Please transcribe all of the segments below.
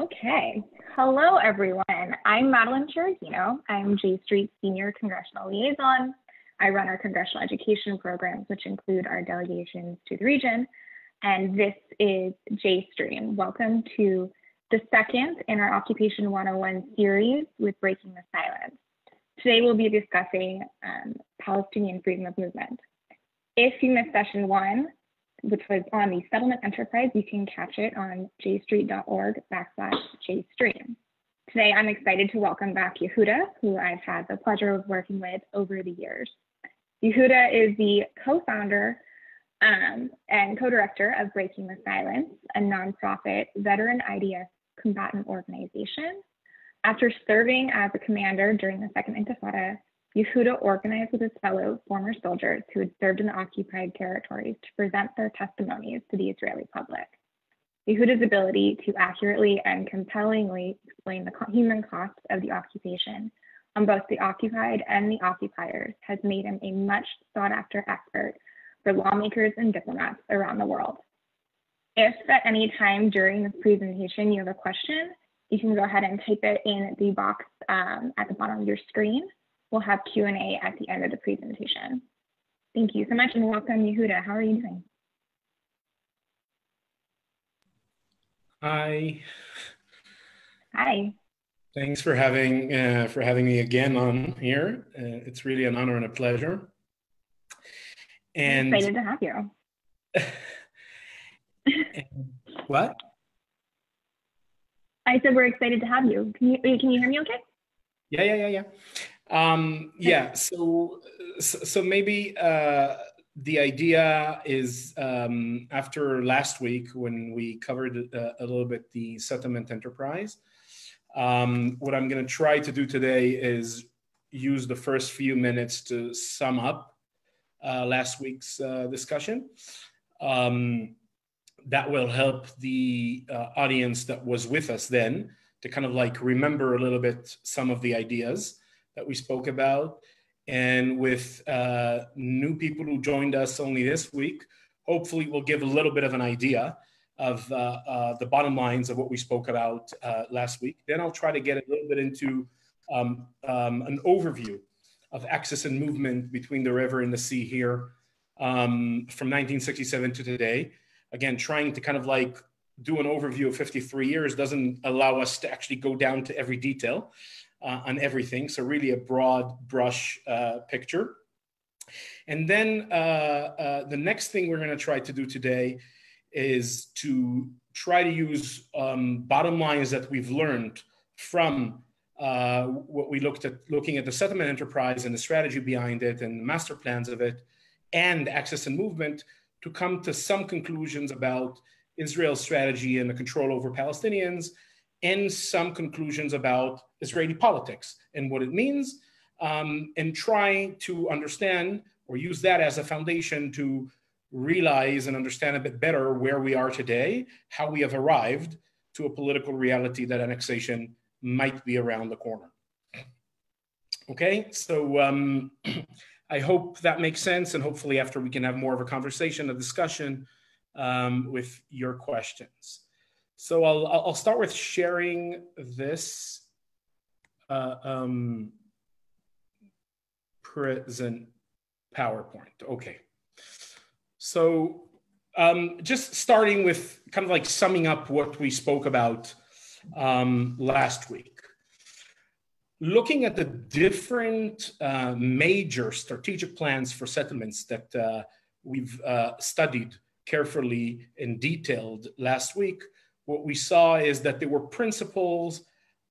Okay. Hello, everyone. I'm Madeline Cheragino. I'm J Street's Senior Congressional Liaison. I run our congressional education programs, which include our delegations to the region. And this is J Stream. Welcome to the second in our Occupation 101 series with Breaking the Silence. Today, we'll be discussing Palestinian freedom of movement. If you missed session one, which was on the settlement enterprise, you can catch it on jstreet.org/jstream. Today, I'm excited to welcome back Yehuda, who I've had the pleasure of working with over the years. Yehuda is the co-founder and co-director of Breaking the Silence, a nonprofit veteran IDF combatant organization. After serving as a commander during the Second Intifada, Yehuda organized with his fellow former soldiers who had served in the occupied territories to present their testimonies to the Israeli public. Yehuda's ability to accurately and compellingly explain the human cost of the occupation on both the occupied and the occupiers has made him a much sought after expert for lawmakers and diplomats around the world. If at any time during this presentation you have a question, you can go ahead and type it in the box at the bottom of your screen. We'll have Q&A at the end of the presentation. Thank you so much and welcome, Yehuda. How are you doing? Hi. Hi. Thanks for having me again on here. It's really an honor and a pleasure. And I'm excited to have you. What? I said we're excited to have you. Can you hear me okay? Yeah. So maybe the idea is after last week when we covered a little bit the settlement enterprise, what I'm going to try to do today is use the first few minutes to sum up last week's discussion. That will help the audience that was with us then to kind of like remember a little bit some of the ideas that we spoke about. And with new people who joined us only this week, hopefully we'll give a little bit of an idea of the bottom lines of what we spoke about last week. Then I'll try to get a little bit into an overview of access and movement between the river and the sea here from 1967 to today. Again, trying to kind of like do an overview of 53 years doesn't allow us to actually go down to every detail on everything. So really a broad brush picture. And then the next thing we're going to try to do today is to try to use bottom lines that we've learned from what we looking at the settlement enterprise and the strategy behind it and the master plans of it and access and movement to come to some conclusions about Israel's strategy and the control over Palestinians, and some conclusions about Israeli politics and what it means, and try to understand or use that as a foundation to realize and understand a bit better where we are today, how we have arrived to a political reality that annexation might be around the corner. Okay, so I hope that makes sense, and hopefully after we can have more of a conversation, a discussion with your questions. So I'll start with sharing this present PowerPoint. Okay. So just starting with kind of like summing up what we spoke about last week. Looking at the different major strategic plans for settlements that we've studied carefully and detailed last week, what we saw is that there were principles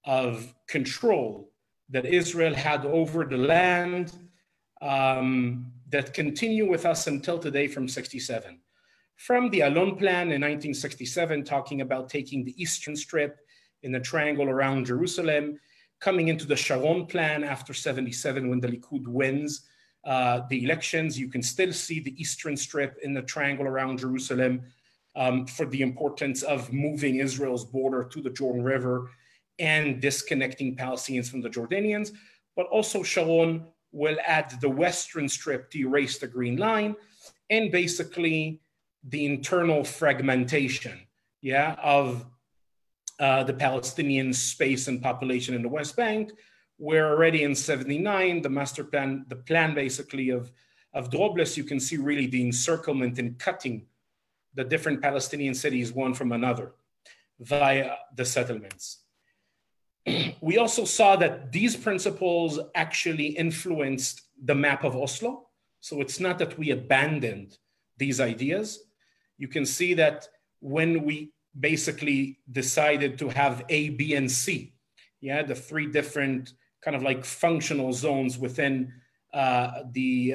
of control that Israel had over the land that continue with us until today from 67. From the Alon Plan in 1967, talking about taking the Eastern Strip in the triangle around Jerusalem, coming into the Sharon Plan after 77 when the Likud wins the elections, you can still see the Eastern Strip in the triangle around Jerusalem for the importance of moving Israel's border to the Jordan River and disconnecting Palestinians from the Jordanians. But also Sharon will add the Western Strip to erase the Green Line and basically the internal fragmentation of the Palestinian space and population in the West Bank, where already in 79, the master plan, the plan basically of Drobles, you can see really the encirclement and cutting the different Palestinian cities one from another via the settlements. We also saw that these principles actually influenced the map of Oslo. So it's not that we abandoned these ideas. You can see that when we basically decided to have A, B, and C, yeah, the three different kind of like functional zones within the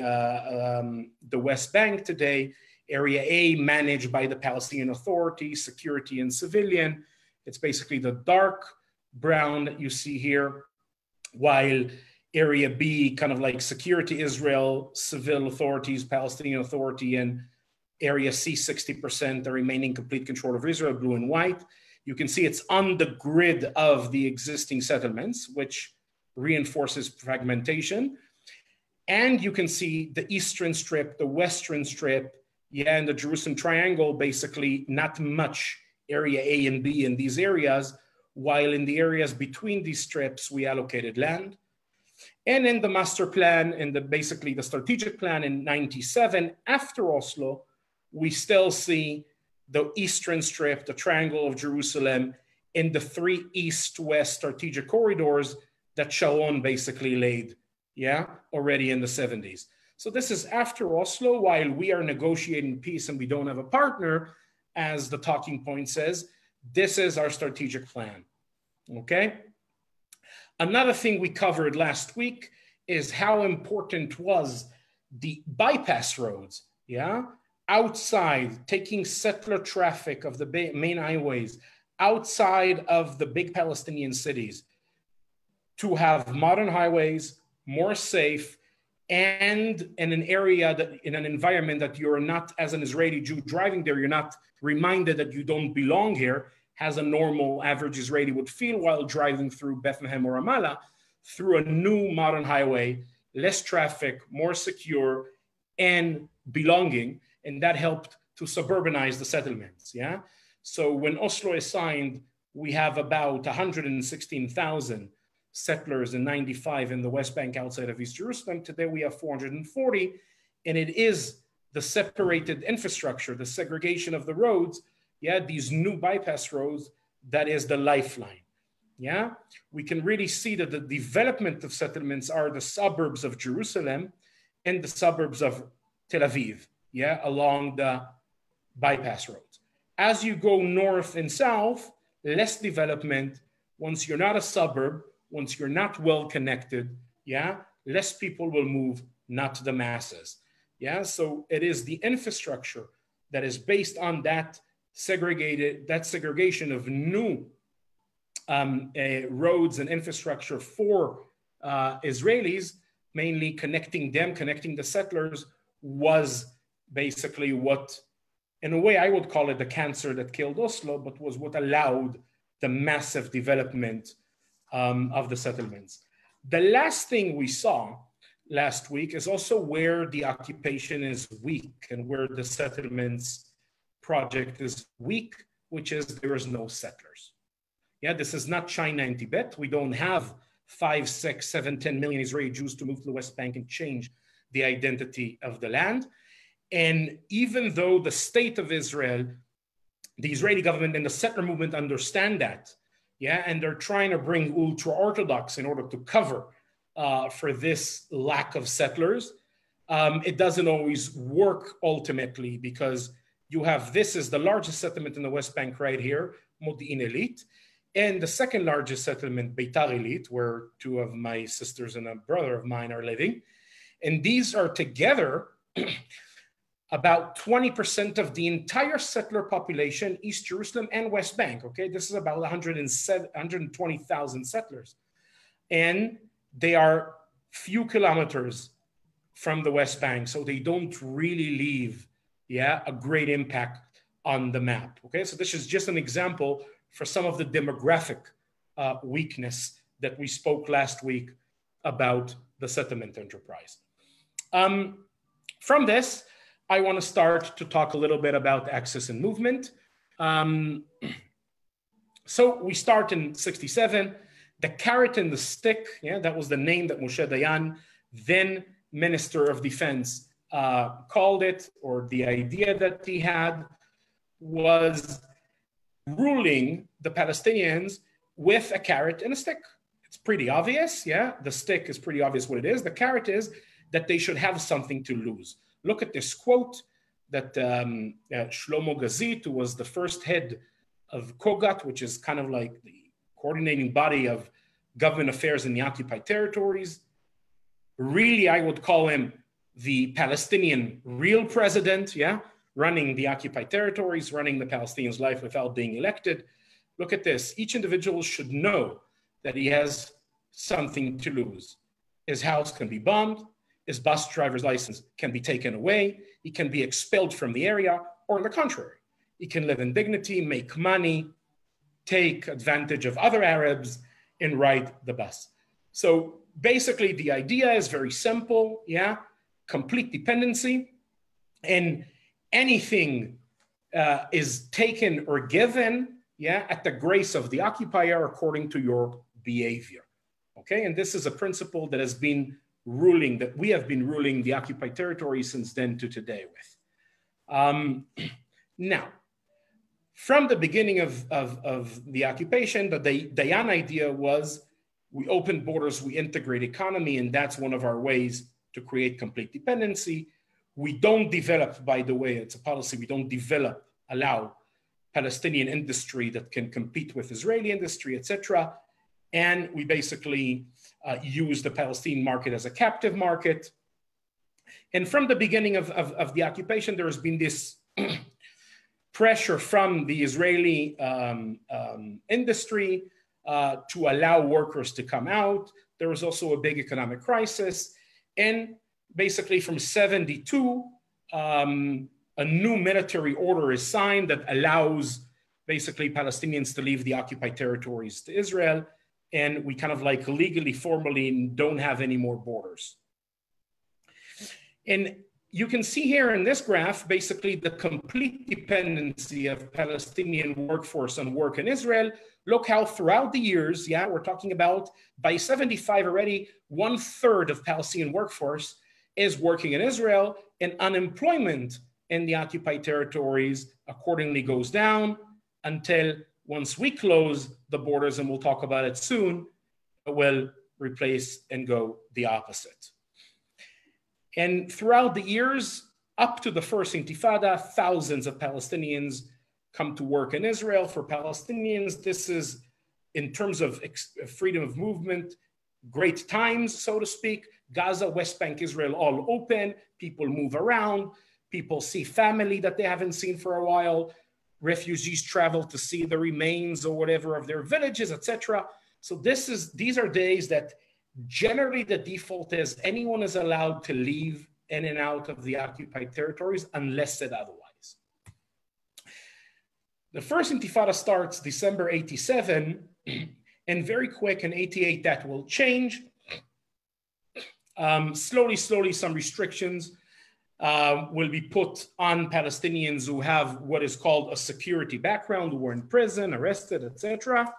West Bank today. Area A managed by the Palestinian Authority, security and civilian. It's basically the dark brown that you see here, while Area B kind of like security Israel, civil authorities, Palestinian Authority, and Area C 60%, the remaining complete control of Israel, blue and white. You can see it's on the grid of the existing settlements, which reinforces fragmentation. And you can see the eastern strip, the western strip, yeah, and the Jerusalem triangle, basically not much area A and B in these areas, while in the areas between these strips, we allocated land. And in the master plan and basically the strategic plan in 97, after Oslo, we still see the eastern strip, the triangle of Jerusalem, in the three east-west strategic corridors that Sharon basically laid, yeah, already in the 70s. So this is after Oslo, while we are negotiating peace and we don't have a partner, as the talking point says, this is our strategic plan, okay? Another thing we covered last week is how important was the bypass roads, yeah? Outside, taking settler traffic of the main highways, outside of the big Palestinian cities, to have modern highways, more safe, and in an area that, in an environment that you're not, as an Israeli Jew driving there, you're not reminded that you don't belong here, as a normal average Israeli would feel while driving through Bethlehem or Ramallah, through a new modern highway, less traffic, more secure, and belonging. And that helped to suburbanize the settlements, yeah? So when Oslo is signed, we have about 116,000 settlers in 95 in the West Bank outside of East Jerusalem. Today we have 440, and it is the separated infrastructure, the segregation of the roads, yeah, these new bypass roads, that is the lifeline, yeah? We can really see that the development of settlements are the suburbs of Jerusalem and the suburbs of Tel Aviv, yeah, along the bypass roads. As you go north and south, less development. Once you're not a suburb, once you're not well connected, yeah, less people will move, not the masses. Yeah, so it is the infrastructure that is based on that segregation of new roads and infrastructure for Israelis, mainly connecting them, connecting the settlers, was basically what, in a way, I would call it the cancer that killed Oslo, but was what allowed the massive development of the settlements. The last thing we saw last week is also where the occupation is weak and where the settlements project is weak, which is there is no settlers. Yeah, this is not China and Tibet. We don't have 5, 6, 7, 10 million Israeli Jews to move to the West Bank and change the identity of the land. And even though the state of Israel, the Israeli government and the settler movement understand that, yeah, and they're trying to bring ultra-Orthodox in order to cover for this lack of settlers, it doesn't always work ultimately, because you have, this is the largest settlement in the West Bank right here, Modi'in Elite, and the second largest settlement, Beitar Elite, where two of my sisters and a brother of mine are living. And these are together about 20% of the entire settler population, East Jerusalem and West Bank, okay? This is about 120,000 settlers. And they are few kilometers from the West Bank, so they don't really leave, yeah, a great impact on the map, okay? So this is just an example for some of the demographic weakness that we spoke last week about the settlement enterprise. From this, I want to start to talk a little bit about access and movement. So we start in 67, the carrot and the stick, yeah, that was the name that Moshe Dayan, then Minister of Defense, called it, or the idea that he had was ruling the Palestinians with a carrot and a stick. It's pretty obvious, yeah? The stick is pretty obvious what it is. The carrot is that they should have something to lose. Look at this quote that Shlomo Gazit, who was the first head of Kogat, which is kind of like the coordinating body of government affairs in the occupied territories. Really, I would call him the Palestinian real president, yeah? Running the occupied territories, running the Palestinians' life without being elected. Look at this. Each individual should know that he has something to lose. His house can be bombed. His bus driver's license can be taken away. He can be expelled from the area, or on the contrary, he can live in dignity, make money, take advantage of other Arabs, and ride the bus. So basically, the idea is very simple, yeah? Complete dependency, and anything is taken or given, yeah, at the grace of the occupier according to your behavior, okay? And this is a principle that has been ruling, that we have been ruling the occupied territory since then to today with. Now, from the beginning of the occupation, the Dayan idea was we open borders, we integrate economy, and that's one of our ways to create complete dependency. We don't develop, by the way, it's a policy, we don't allow Palestinian industry that can compete with Israeli industry, etc. And we basically use the Palestinian market as a captive market. And from the beginning of the occupation, there has been this pressure from the Israeli industry to allow workers to come out. There was also a big economic crisis. And basically from 72, a new military order is signed that allows basically Palestinians to leave the occupied territories to Israel. And we kind of like legally, formally don't have any more borders. And you can see here in this graph, basically the complete dependency of Palestinian workforce on work in Israel. Look how throughout the years, yeah, we're talking about by 75 already, 1/3 of Palestinian workforce is working in Israel, and unemployment in the occupied territories accordingly goes down until once we close the borders, and we'll talk about it soon, it will replace and go the opposite. And throughout the years, up to the first Intifada, thousands of Palestinians come to work in Israel. For Palestinians, this is, in terms of freedom of movement, great times, so to speak. Gaza, West Bank, Israel, all open. People move around. People see family that they haven't seen for a while. Refugees travel to see the remains or whatever of their villages, etc. So these are days that generally the default is anyone is allowed to leave in and out of the occupied territories unless said otherwise. The first Intifada starts December 87, and very quick in 88 that will change. Slowly, some restrictions will be put on Palestinians who have what is called a security background, who were in prison, arrested, etc.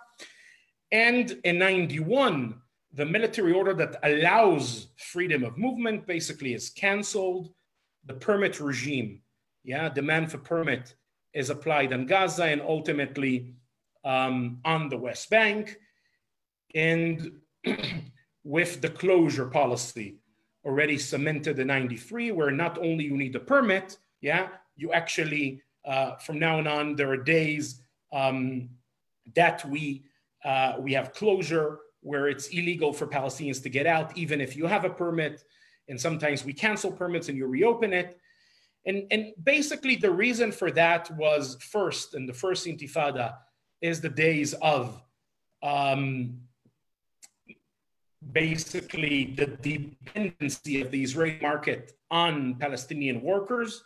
And in 91, the military order that allows freedom of movement basically is canceled. The permit regime, yeah, demand for permit is applied on Gaza and ultimately on the West Bank. And with the closure policy already cemented in 93, where not only you need a permit, yeah, you actually, from now on, there are days that we have closure where it's illegal for Palestinians to get out, even if you have a permit. And sometimes we cancel permits and you reopen it. And basically the reason for that was first, in the first Intifada, is the days of basically the dependency of the Israeli market on Palestinian workers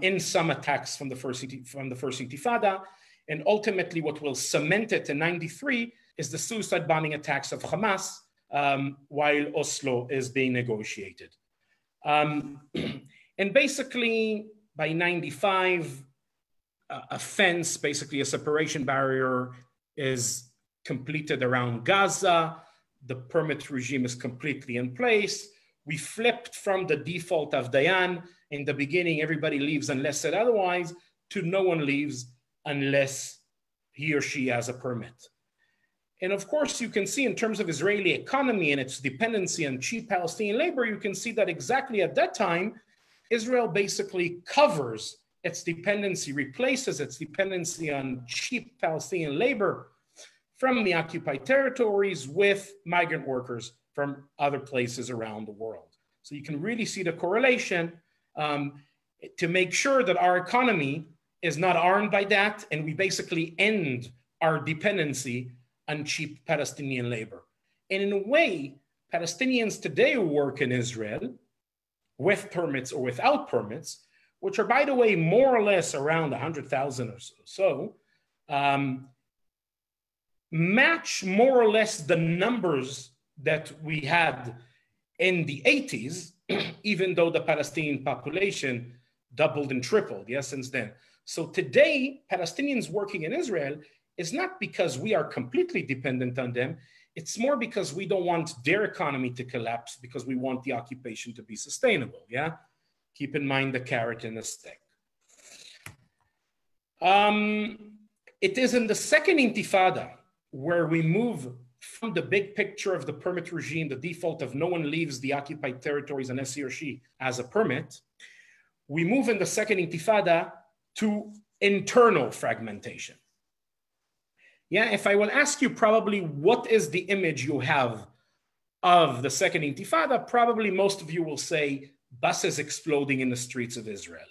in some attacks from the first Intifada. And ultimately what will cement it in 93 is the suicide bombing attacks of Hamas while Oslo is being negotiated. And basically by 95, a fence, basically a separation barrier, is completed around Gaza. The permit regime is completely in place. We flipped from the default of Dayan. In the beginning, everybody leaves unless said otherwise, to no one leaves unless he or she has a permit. And of course, you can see in terms of Israeli economy and its dependency on cheap Palestinian labor, you can see that exactly at that time, Israel basically covers its dependency, replaces its dependency on cheap Palestinian labor from the occupied territories with migrant workers from other places around the world. So you can really see the correlation to make sure that our economy is not harmed by that, and we basically end our dependency on cheap Palestinian labor. And in a way, Palestinians today who work in Israel with permits or without permits, which are, by the way, more or less around 100,000 or so, match more or less the numbers that we had in the 80s, even though the Palestinian population doubled and tripled, since then. So today, Palestinians working in Israel is not because we are completely dependent on them. It's more because we don't want their economy to collapse, because we want the occupation to be sustainable, Keep in mind the carrot and the stick. It is in the second Intifada where we move from the big picture of the permit regime, the default of no one leaves the occupied territories unless he or she has a permit. We move in the second Intifada to internal fragmentation. If I will ask you probably what is the image you have of the second Intifada, probably most of you will say buses exploding in the streets of Israel.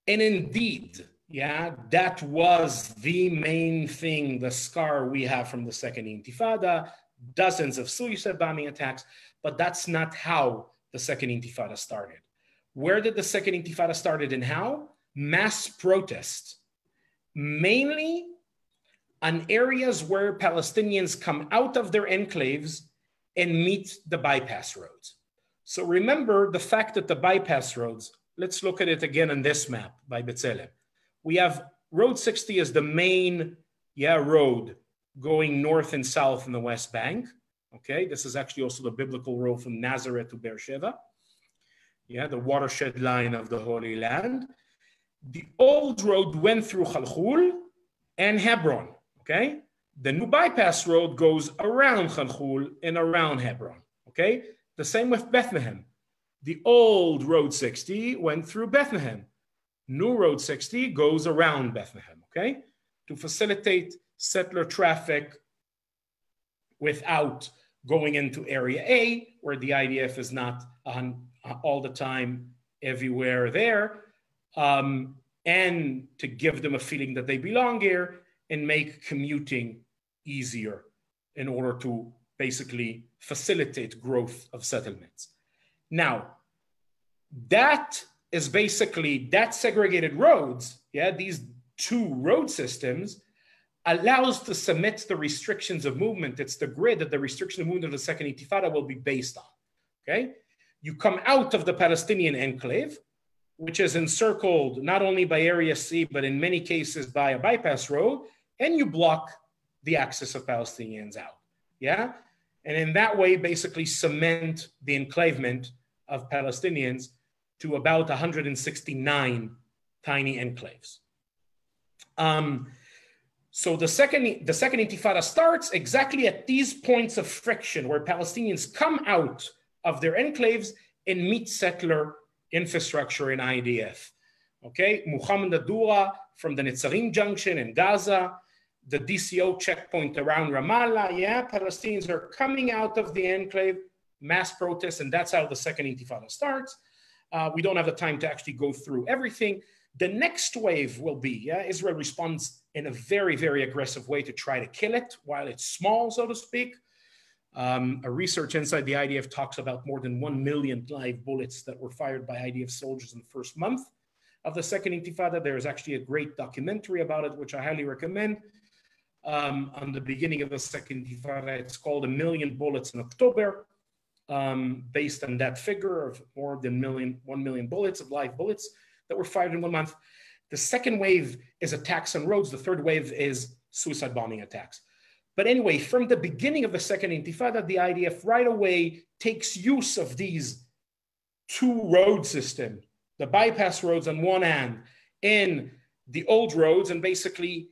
And indeed, that was the main thing, the scar we have from the second Intifada, dozens of suicide bombing attacks, but that's not how the second Intifada started. Where did the second Intifada started and how? Mass protest, mainly on areas where Palestinians come out of their enclaves and meet the bypass roads. So remember the fact that the bypass roads, let's look at it again on this map by B'Tselem. We have Road 60 as the main road going north and south in the West Bank. Okay, this is actually also the biblical road from Nazareth to Beersheba. The watershed line of the Holy Land. The old road went through Khalkhul and Hebron. Okay, the new bypass road goes around Khalkhul and around Hebron. Okay, the same with Bethlehem. The old Road 60 went through Bethlehem. New Road 60 goes around Bethlehem, okay, to facilitate settler traffic without going into Area A, where the IDF is not on all the time everywhere there, and to give them a feeling that they belong here and make commuting easier in order to basically facilitate growth of settlements. Now, that is basically, that segregated roads, these two road systems, allows to cement the restrictions of movement. It's the grid that the restriction of movement of the second Intifada will be based on, okay? You come out of the Palestinian enclave, which is encircled not only by Area C, but in many cases by a bypass road, and you block the access of Palestinians out, And in that way, basically cement the enclavement of Palestinians to about 169 tiny enclaves. So the second Intifada starts exactly at these points of friction where Palestinians come out of their enclaves and meet settler infrastructure in IDF. Okay, Muhammad Adura from the Netzarim Junction in Gaza, the DCO checkpoint around Ramallah, Palestinians are coming out of the enclave, mass protests, and that's how the second Intifada starts. We don't have the time to actually go through everything. The next wave will be, Israel responds in a very, very aggressive way to try to kill it while it's small, so to speak. A research inside the IDF talks about more than 1 million live bullets that were fired by IDF soldiers in the first month of the second Intifada. There is actually a great documentary about it, which I highly recommend. On the beginning of the second Intifada, it's called 1 million bullets in October, based on that figure of more than 1 million bullets of live bullets that were fired in 1 month. The second wave is attacks on roads. The third wave is suicide bombing attacks. But anyway, from the beginning of the second Intifada, the IDF right away takes use of these two road system, the bypass roads on one hand, and the old roads, and basically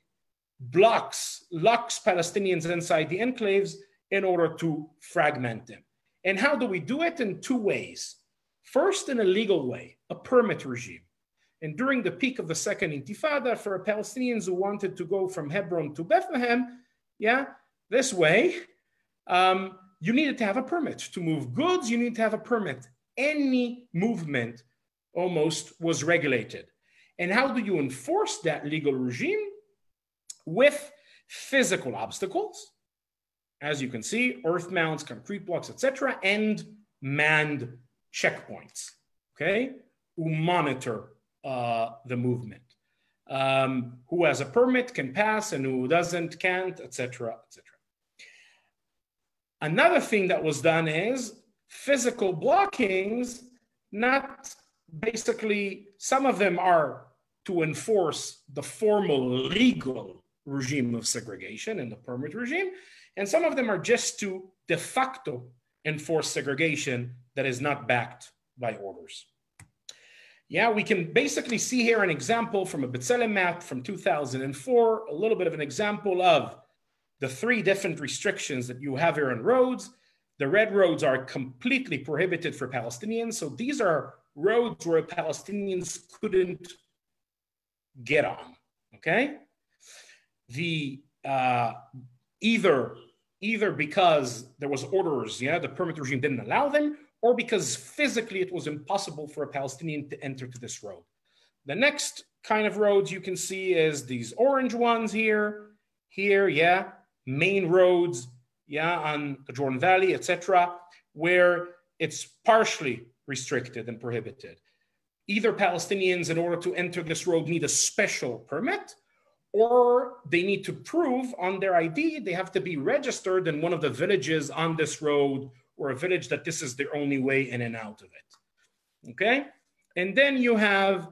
locks Palestinians inside the enclaves in order to fragment them. And how do we do it? In two ways. First, in a legal way, a permit regime. And during the peak of the second Intifada, for Palestinians who wanted to go from Hebron to Bethlehem, this way, you needed to have a permit. To move goods, you need to have a permit. Any movement almost was regulated. And how do you enforce that legal regime? With physical obstacles, as you can see, earth mounts, concrete blocks, etc., and manned checkpoints, okay, who monitor the movement. Who has a permit can pass, and who doesn't can't, etc., etc. Another thing that was done is physical blockings, not basically, some of them are to enforce the formal legal regime of segregation and the permit regime, and some of them are just to de facto enforce segregation that is not backed by orders. Yeah, we can basically see here an example from a B'Tselem map from 2004, a little bit of an example of the three different restrictions that you have here on roads. The red roads are completely prohibited for Palestinians. So these are roads where Palestinians couldn't get on, okay? Either because there was orders, the permit regime didn't allow them, or because physically it was impossible for a Palestinian to enter to this road. The next kind of roads you can see is these orange ones here, main roads, on the Jordan Valley, etc., where it's partially restricted and prohibited. Either Palestinians, in order to enter this road, need a special permit, or they need to prove on their ID, they have to be registered in one of the villages on this road, or a village that this is their only way in and out of it, okay? And then you have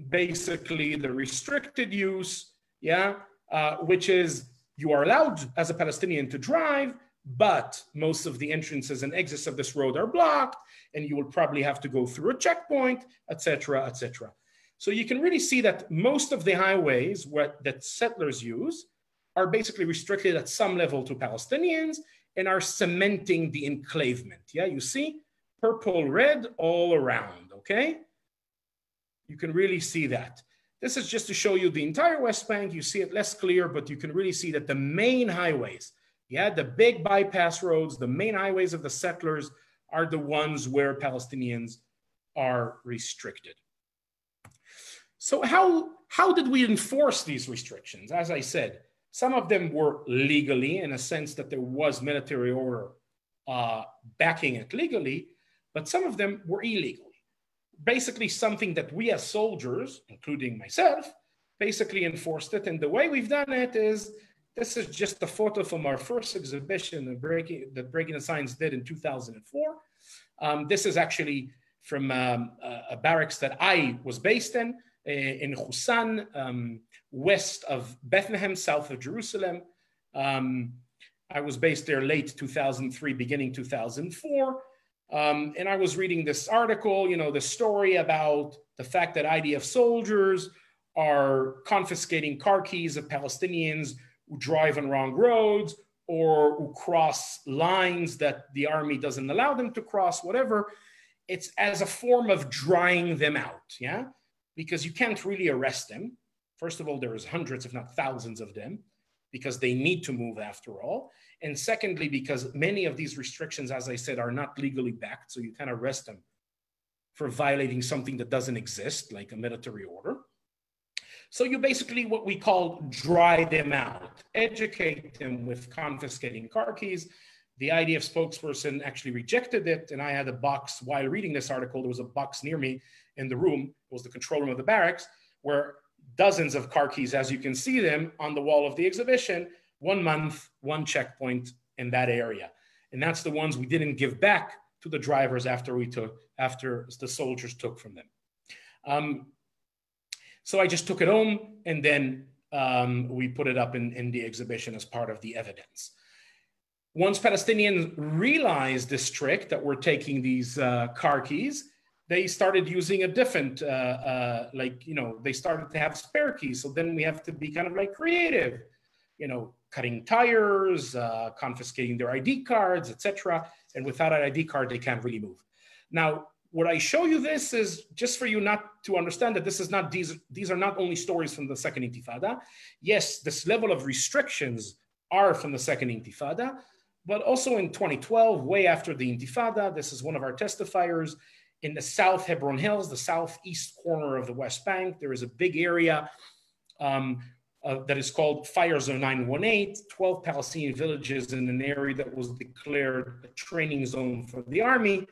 basically the restricted use, which is you are allowed as a Palestinian to drive, but most of the entrances and exits of this road are blocked, and you will probably have to go through a checkpoint, etc., etc. So you can really see that most of the highways that settlers use are basically restricted at some level to Palestinians and are cementing the enclavement. You see purple, red all around, okay? You can really see that. This is just to show you the entire West Bank. You see it less clear, but you can really see that the main highways, the big bypass roads, the main highways of the settlers are the ones where Palestinians are restricted. So how did we enforce these restrictions? As I said, some of them were legally, in a sense that there was military order backing it legally, but some of them were illegally. Basically something that we as soldiers, including myself, basically enforced it. And the way we've done it is, this is just a photo from our first exhibition that Breaking the Signs did in 2004. This is actually from a barracks that I was based in Husan, west of Bethlehem, south of Jerusalem. I was based there late 2003, beginning 2004. And I was reading this article, the story about the fact that IDF soldiers are confiscating car keys of Palestinians who drive on wrong roads or who cross lines that the army doesn't allow them to cross, whatever. It's as a form of drying them out, because you can't really arrest them. First of all, there's hundreds, if not thousands of them, because they need to move after all. And secondly, because many of these restrictions, as I said, are not legally backed. So you can't arrest them for violating something that doesn't exist, like a military order. So you basically, what we call dry them out, educate them with confiscating car keys. The IDF spokesperson actually rejected it. And I had a box, while reading this article, there was a box near me in the room. It was the control room of the barracks, where dozens of car keys, as you can see them on the wall of the exhibition, 1 month, one checkpoint in that area. And that's the ones we didn't give back to the drivers after the soldiers took from them. So I just took it home, and then we put it up in the exhibition as part of the evidence. Once Palestinians realized this trick that we're taking these car keys, they started using a different, they started to have spare keys. So then we have to be kind of like creative, cutting tires, confiscating their ID cards, etc. And without an ID card, they can't really move. Now, what I show you this is just for you not to understand that this is not, these are not only stories from the Second Intifada. Yes, this level of restrictions are from the Second Intifada, but also in 2012, way after the Intifada, this is one of our testifiers in the South Hebron Hills, the southeast corner of the West Bank. There is a big area that is called Fire Zone 918, 12 Palestinian villages in an area that was declared a training zone for the army.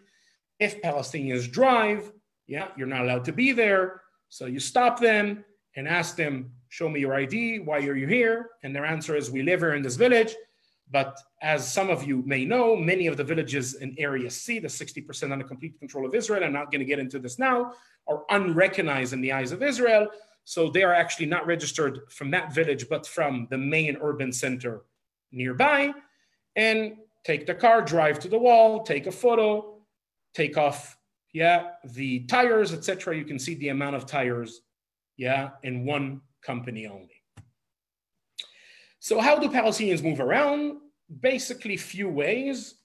If Palestinians drive, you're not allowed to be there. So you stop them and ask them, show me your ID, why are you here? And their answer is, we live here in this village. But as some of you may know, many of the villages in Area C, the 60% under complete control of Israel, I'm not going to get into this now, are unrecognized in the eyes of Israel. So they are actually not registered from that village, but from the main urban center nearby. And take the car, drive to the wall, take a photo, take off, the tires, etc. You can see the amount of tires, in one company only. So how do Palestinians move around? Basically, few ways.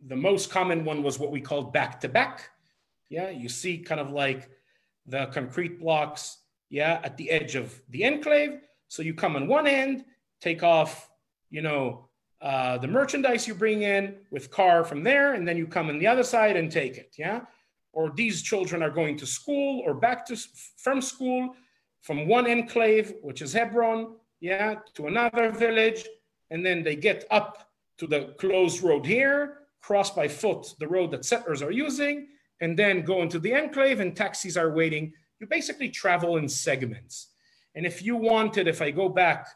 The most common one was what we called back-to-back. You see kind of like the concrete blocks, at the edge of the enclave. So you come on one end, take off, the merchandise you bring in with car from there, and then you come on the other side and take it, Or these children are going to school or back from school from one enclave, which is Hebron, to another village, and then they get up to the closed road here, cross by foot the road that settlers are using, and then go into the enclave and taxis are waiting. You basically travel in segments. And if you wanted, if I go back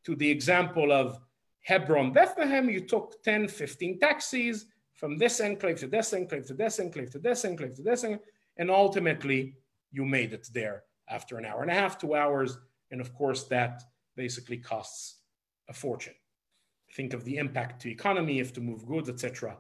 to the example of Hebron, Bethlehem, you took 10, 15 taxis from this enclave to this enclave to this enclave to this enclave to this enclave, and ultimately you made it there after an hour and a half, 2 hours. And of course, that basically costs a fortune. Think of the impact to economy, if to move goods, etc.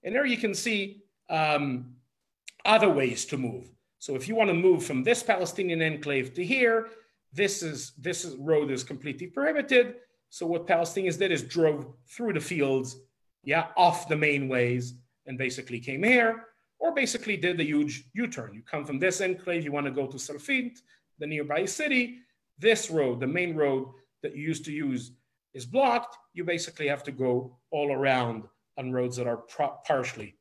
And there you can see other ways to move. So if you want to move from this Palestinian enclave to here, this road is completely prohibited. So what Palestinians did is drove through the fields, off the main ways, and basically came here, or basically did a huge U-turn. You come from this enclave, you want to go to Salfit, the nearby city. This road, the main road that you used to use, is blocked. You basically have to go all around on roads that are partially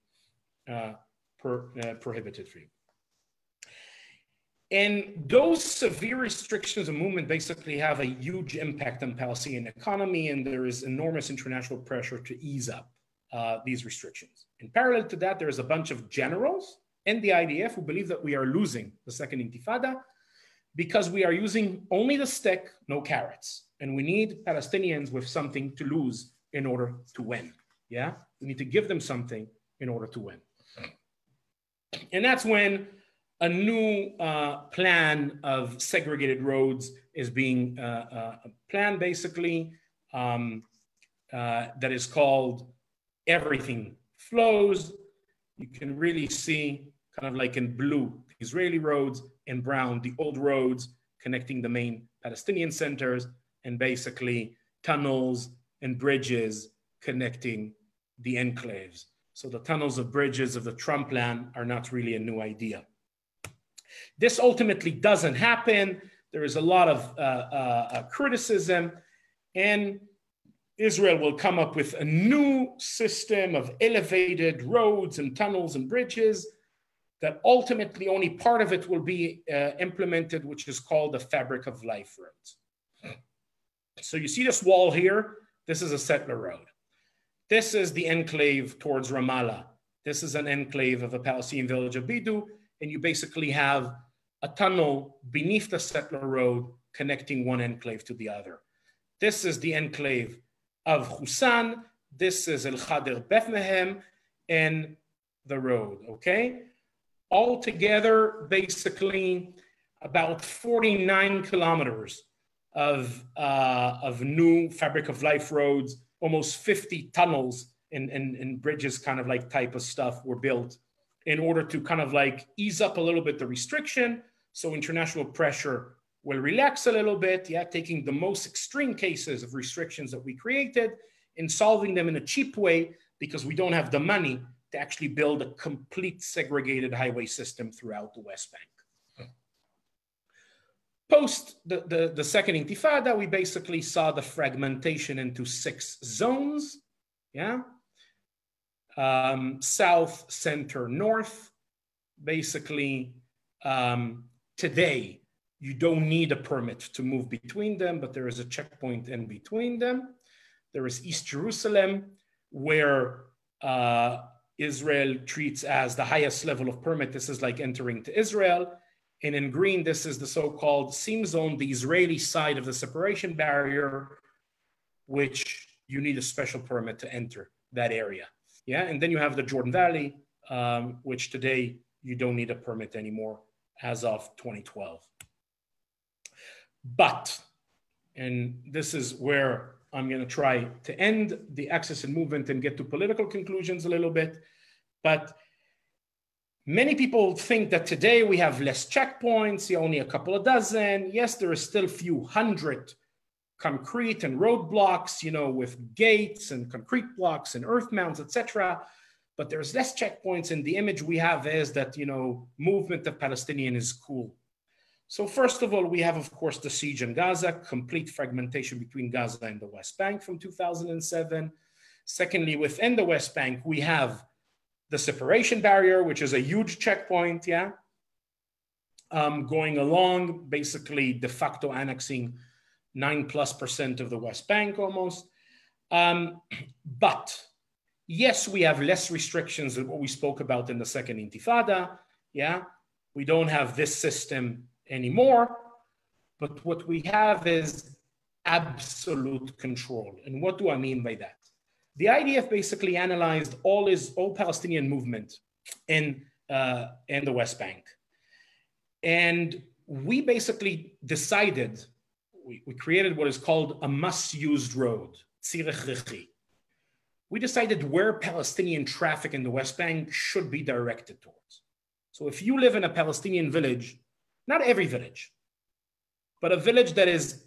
prohibited for you. And those severe restrictions of movement basically have a huge impact on Palestinian economy, and there is enormous international pressure to ease up these restrictions. In parallel to that, there is a bunch of generals and the IDF who believe that we are losing the Second Intifada because we are using only the stick, no carrots. And we need Palestinians with something to lose in order to win. We need to give them something in order to win. And that's when a new plan of segregated roads is being planned, basically, that is called Everything Flows. You can really see kind of like in blue, the Israeli roads, in brown, the old roads connecting the main Palestinian centers, and basically tunnels and bridges connecting the enclaves. So the tunnels and bridges of the Trump plan are not really a new idea. This ultimately doesn't happen. There is a lot of criticism, and Israel will come up with a new system of elevated roads and tunnels and bridges that ultimately only part of it will be implemented, which is called the Fabric of Life roads. So you see this wall here? This is a settler road. This is the enclave towards Ramallah. This is an enclave of a Palestinian village of Bidu, and you basically have a tunnel beneath the settler road connecting one enclave to the other. This is the enclave of Husan. This is El Khader, Bethlehem, and the road, okay? All together, basically, about 49 kilometers of new fabric of life roads, almost 50 tunnels and bridges kind of like type of stuff were built in order to kind of like ease up a little bit the restriction. So international pressure will relax a little bit, yeah, taking the most extreme cases of restrictions that we created and solving them in a cheap way because we don't have the money to actually build a complete segregated highway system throughout the West Bank. Post the second Intifada, we basically saw the fragmentation into 6 zones, yeah? South, center, north. Basically, today, you don't need a permit to move between them, but there is a checkpoint in between them. There is East Jerusalem, where Israel treats as the highest level of permit. This is like entering to Israel. And in green, this is the so-called seam zone, the Israeli side of the separation barrier, which you need a special permit to enter that area. Yeah, and then you have the Jordan Valley, which today you don't need a permit anymore as of 2012. But, and this is where I'm going to try to end the access and movement and get to political conclusions a little bit. But many people think that today we have less checkpoints, only a couple of dozen. Yes, there are still a few hundred concrete and roadblocks, you know, with gates and concrete blocks and earth mounds, etc. But there's less checkpoints, and the image we have is that, you know, movement of Palestinian is cool. So first of all, we have, of course, the siege in Gaza, complete fragmentation between Gaza and the West Bank from 2007. Secondly, within the West Bank, we have the separation barrier, which is a huge checkpoint, yeah, going along, basically de facto annexing 9+% of the West Bank almost. But yes, we have less restrictions than what we spoke about in the second Intifada, yeah. We don't have this system anymore, but what we have is absolute control. And what do I mean by that? The IDF basically analyzed all Palestinian movement in the West Bank. And we basically decided, we created what is called a must-used road, tzirech rechi. We decided where Palestinian traffic in the West Bank should be directed towards. So if you live in a Palestinian village, not every village, but a village that is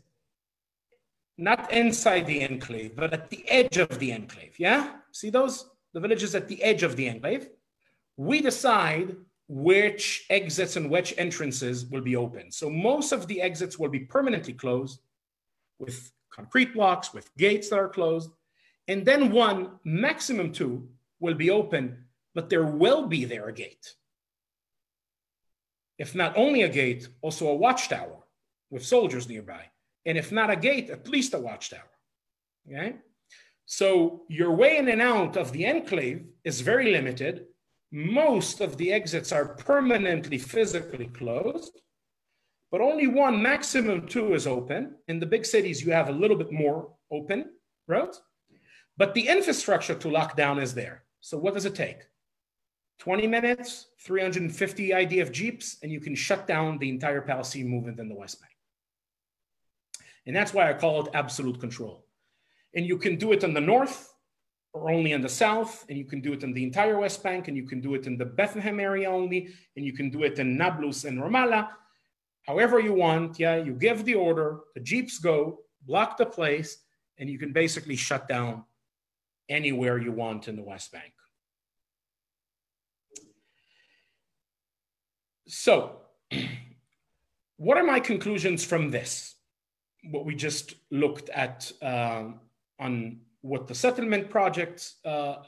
not inside the enclave, but at the edge of the enclave, yeah? See those? The villages at the edge of the enclave. We decide which exits and which entrances will be open. So most of the exits will be permanently closed with concrete blocks, with gates that are closed. And then 1, maximum 2 will be open, but there will be there a gate. If not only a gate, also a watchtower with soldiers nearby. And if not a gate, at least a watchtower, okay? So your way in and out of the enclave is very limited. Most of the exits are permanently physically closed, but only 1, maximum 2 is open. In the big cities, you have a little bit more open roads, but the infrastructure to lock down is there. So what does it take? 20 minutes, 350 IDF jeeps, and you can shut down the entire Palestinian movement in the West Bank. And that's why I call it absolute control. And you can do it in the north or only in the south, and you can do it in the entire West Bank, and you can do it in the Bethlehem area only, and you can do it in Nablus and Ramallah. However you want, yeah, you give the order, the jeeps go, block the place, and you can basically shut down anywhere you want in the West Bank. So, what are my conclusions from this? What we just looked at on what the settlement project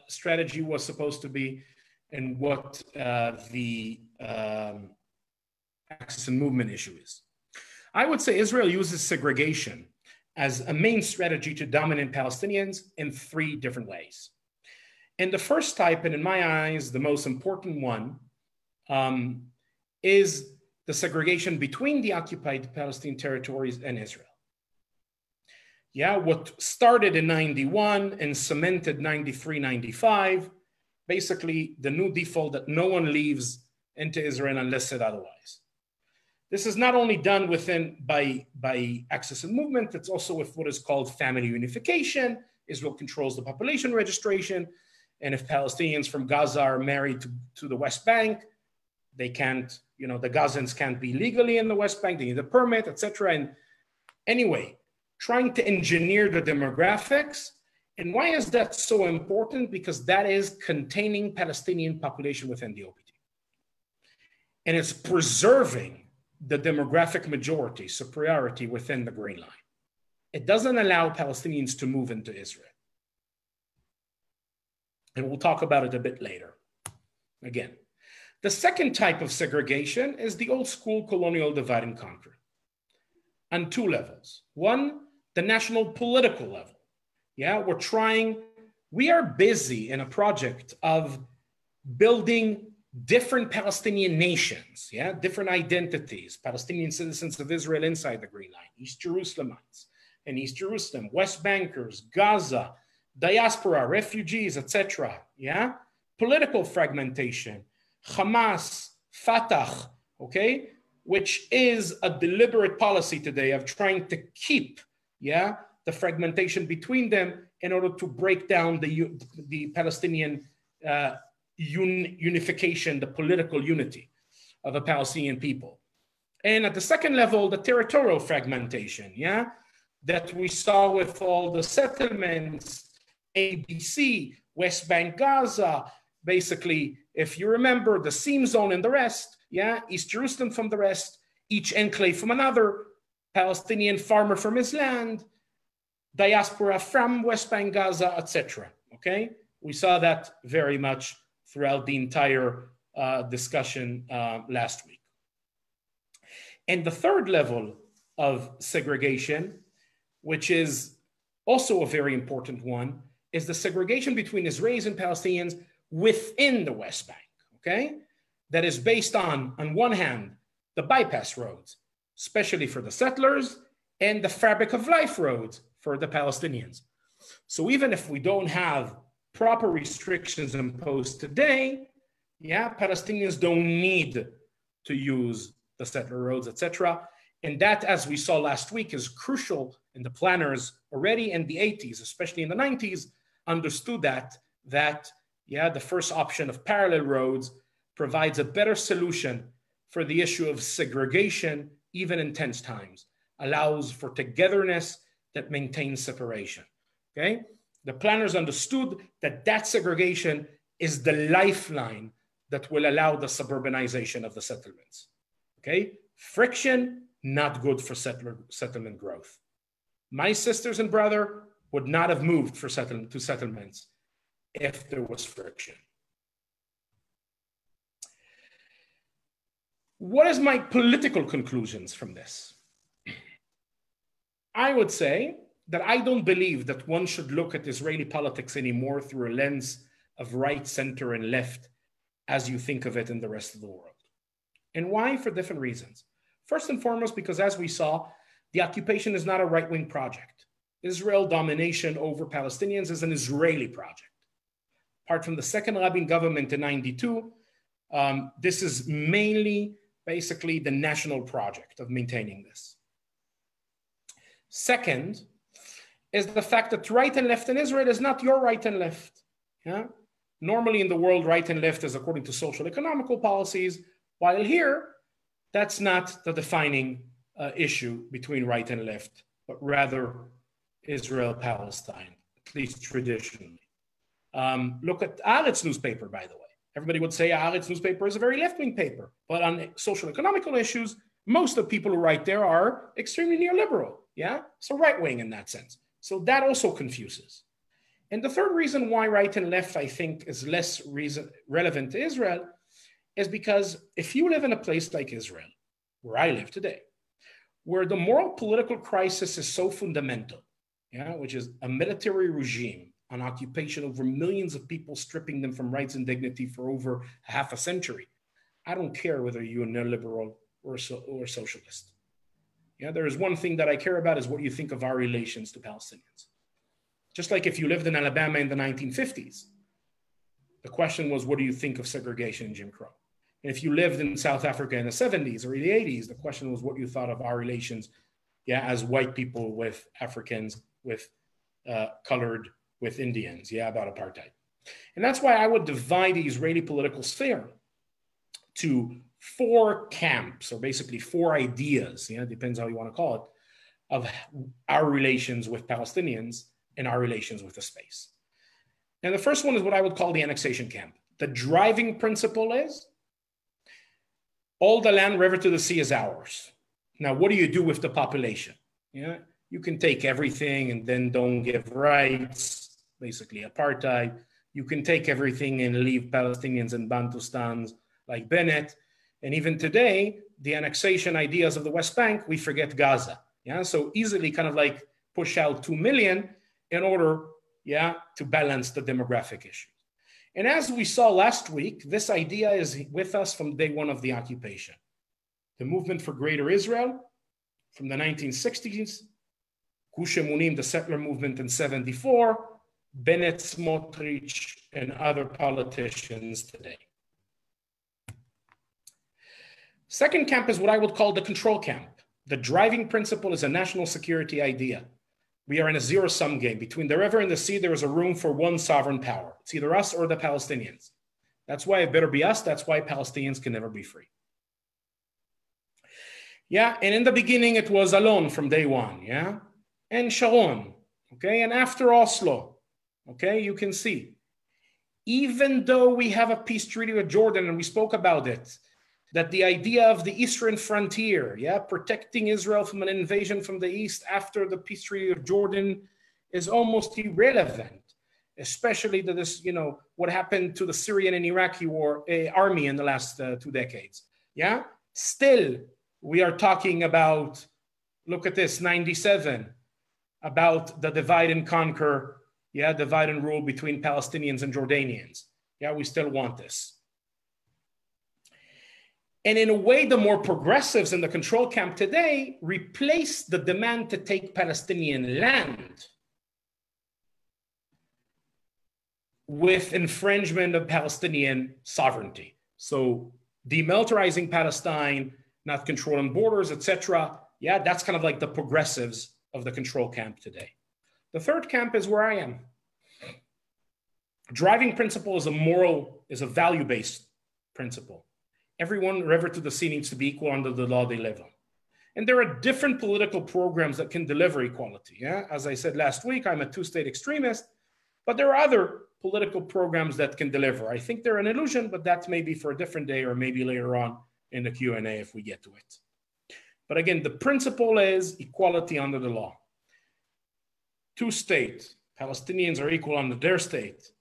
strategy was supposed to be and what the access and movement issue is. I would say Israel uses segregation as a main strategy to dominate Palestinians in 3 different ways. And the first type, and in my eyes, the most important one, is the segregation between the occupied Palestinian territories and Israel. Yeah, what started in 91 and cemented 93, 95, basically the new default that no one leaves into Israel unless said otherwise. This is not only done by access and movement, it's also with what is called family unification. Israel controls the population registration. And if Palestinians from Gaza are married to the West Bank, they can't, the Gazans can't be legally in the West Bank, they need a permit, etc. And anyway, trying to engineer the demographics. And why is that so important? Because that is containing Palestinian population within the OPT. And it's preserving the demographic majority, superiority within the Green Line. It doesn't allow Palestinians to move into Israel. And we'll talk about it a bit later. Again, the second type of segregation is the old school colonial divide and conquer on two levels. One, the national political level. Yeah, we are busy in a project of building different Palestinian nations, yeah, different identities, Palestinian citizens of Israel inside the Green Line, East Jerusalemites in East Jerusalem, West Bankers, Gaza, diaspora, refugees, etc. Yeah, political fragmentation, Hamas, Fatah, okay, which is a deliberate policy today of trying to keep, yeah, the fragmentation between them in order to break down the Palestinian unification, the political unity of the Palestinian people. And at the second level, the territorial fragmentation, yeah, that we saw with all the settlements, ABC, West Bank, Gaza, basically, if you remember, the seam zone and the rest, yeah, East Jerusalem from the rest, each enclave from another, Palestinian farmer from his land, diaspora from West Bank, Gaza, etc. Okay, we saw that very much throughout the entire discussion last week. And the third level of segregation, which is also a very important one, is the segregation between Israelis and Palestinians within the West Bank, okay? That is based on one hand, the bypass roads, especially for the settlers, and the fabric of life roads for the Palestinians. So even if we don't have proper restrictions imposed today, yeah, Palestinians don't need to use the settler roads, etc. And that, as we saw last week, is crucial. And the planners already in the 80s, especially in the 90s, understood that yeah, the first option of parallel roads provides a better solution for the issue of segregation, even in tense times, allows for togetherness that maintains separation, okay? The planners understood that segregation is the lifeline that will allow the suburbanization of the settlements, okay? Friction, not good for settlement growth. My sisters and brother would not have moved to settlements if there was friction. What is my political conclusions from this? I would say that I don't believe that one should look at Israeli politics anymore through a lens of right, center, and left as you think of it in the rest of the world. And why? For different reasons. First and foremost, because as we saw, the occupation is not a right-wing project. Israel domination over Palestinians is an Israeli project. Apart from the second Rabin government in '92, this is mainly basically the national project of maintaining this. Second is the fact that right and left in Israel is not your right and left. Yeah? Normally in the world, right and left is according to social economical policies, while here, that's not the defining issue between right and left, but rather Israel-Palestine, at least traditionally. Look at Haaretz newspaper, by the way. Everybody would say Haaretz newspaper is a very left-wing paper, but on social economical issues, most of the people who write there are extremely neoliberal, yeah? So right-wing in that sense. So that also confuses. And the third reason why right and left, I think, is less relevant to Israel is because if you live in a place like Israel, where I live today, where the moral political crisis is so fundamental, yeah, which is a military regime, an occupation over millions of people, stripping them from rights and dignity for over half a century. I don't care whether you're a neoliberal or socialist. Yeah, there is one thing that I care about is what you think of our relations to Palestinians. Just like if you lived in Alabama in the 1950s, the question was, what do you think of segregation and Jim Crow? And if you lived in South Africa in the 70s or the 80s, the question was what you thought of our relations, yeah, as white people with Africans, with colored, with Indians, yeah, about apartheid. And that's why I would divide the Israeli political sphere to 4 camps, or basically 4 ideas, yeah, depends how you want to call it, of our relations with Palestinians and our relations with the space. And the first one is what I would call the annexation camp. The driving principle is all the land river to the sea is ours. Now, what do you do with the population? Yeah, you can take everything and then don't give rights, basically apartheid. You can take everything and leave Palestinians and Bantustans like Bennett. And even today, the annexation ideas of the West Bank, we forget Gaza. Yeah, so easily kind of like push out 2 million in order, yeah, to balance the demographic issue. And as we saw last week, this idea is with us from day one of the occupation. The movement for Greater Israel from the 1960s, Gush Emunim, the settler movement in 74, Bennett, Smotrich, and other politicians today. Second camp is what I would call the control camp. The driving principle is a national security idea. We are in a zero-sum game. Between the river and the sea, there is a room for one sovereign power. It's either us or the Palestinians. That's why it better be us. That's why Palestinians can never be free. Yeah, and in the beginning, it was Alon from day one, yeah? And Sharon, okay? And after Oslo, okay, you can see. Even though we have a peace treaty with Jordan, and we spoke about it, that the idea of the eastern frontier, yeah, protecting Israel from an invasion from the east after the peace treaty of Jordan is almost irrelevant, especially that this, you know, what happened to the Syrian and Iraqi army in the last 2 decades, yeah? Still, we are talking about, look at this, 97, about the divide and conquer, yeah, divide and rule between Palestinians and Jordanians. Yeah, we still want this. And in a way, the more progressives in the control camp today replace the demand to take Palestinian land with infringement of Palestinian sovereignty. So demilitarizing Palestine, not controlling borders, etc. Yeah, that's kind of like the progressives of the control camp today. The third camp is where I am. Driving principle is a value-based principle. Everyone, river to the sea, needs to be equal under the law they live on. And there are different political programs that can deliver equality. Yeah? As I said last week, I'm a 2-state extremist, but there are other political programs that can deliver. I think they're an illusion, but that's maybe for a different day or maybe later on in the Q&A if we get to it. But again, the principle is equality under the law. 2-state, Palestinians are equal under their state.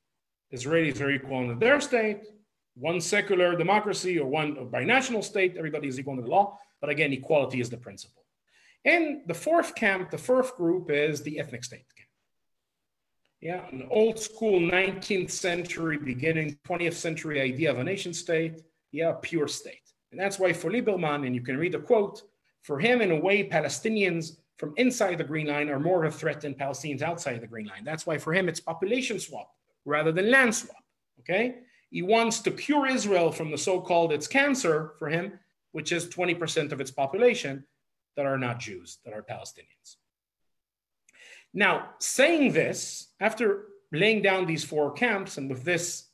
Israelis are equal under their state. One secular democracy or one binational state, everybody is equal under the law. But again, equality is the principle. And the fourth camp, the fourth group is the ethnic state camp. Yeah, an old school 19th century, beginning 20th century idea of a nation state, yeah, pure state. And that's why for Lieberman, and you can read the quote, for him, in a way, Palestinians from inside the Green Line are more of a threat than Palestinians outside the Green Line. That's why for him, it's population swap rather than land swap, okay? He wants to cure Israel from the so-called its cancer for him, which is 20% of its population that are not Jews, that are Palestinians. Now, saying this, after laying down these 4 camps, and with this,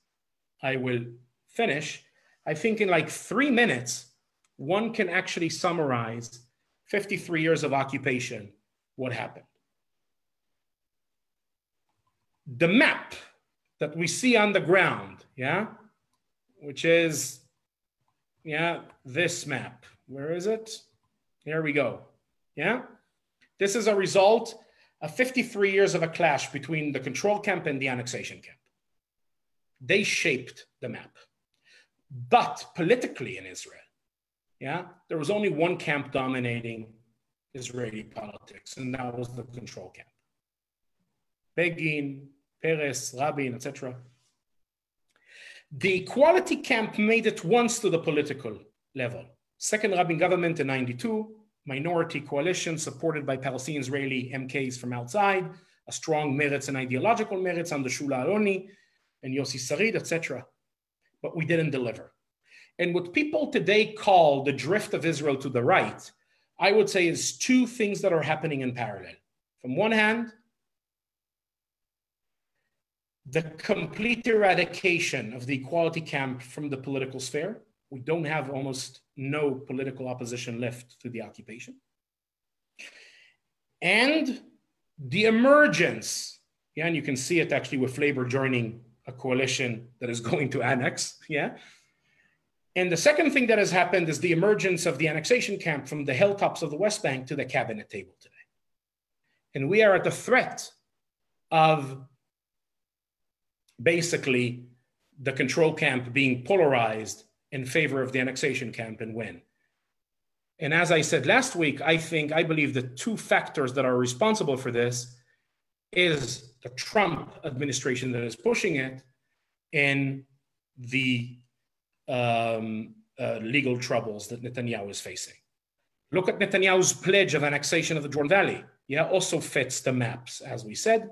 I will finish, I think in like 3 minutes, one can actually summarize 53 years of occupation, what happened. The map that we see on the ground, yeah, which is, yeah, this map. Where is it? Here we go, yeah? This is a result of 53 years of a clash between the control camp and the annexation camp. They shaped the map. But politically in Israel, yeah, there was only one camp dominating Israeli politics, and that was the control camp. Begin, Peres, Rabin, etc. The equality camp made it once to the political level. Second Rabin government in 92, minority coalition supported by Palestinian Israeli MKs from outside, a strong merits and ideological merits under Shula Aloni and Yossi Sarid, etc. But we didn't deliver. And what people today call the drift of Israel to the right, I would say is two things that are happening in parallel. From one hand, the complete eradication of the equality camp from the political sphere. We don't have almost no political opposition left to the occupation. And the emergence, yeah, and you can see it actually with Labor joining a coalition that is going to annex, yeah. And the second thing that has happened is the emergence of the annexation camp from the hilltops of the West Bank to the cabinet table today. And we are at the threat of basically the control camp being polarized in favor of the annexation camp and win. And as I said last week, I believe the two factors that are responsible for this is the Trump administration that is pushing it and the legal troubles that Netanyahu is facing. Look at Netanyahu's pledge of annexation of the Jordan Valley. Yeah, also fits the maps, as we said.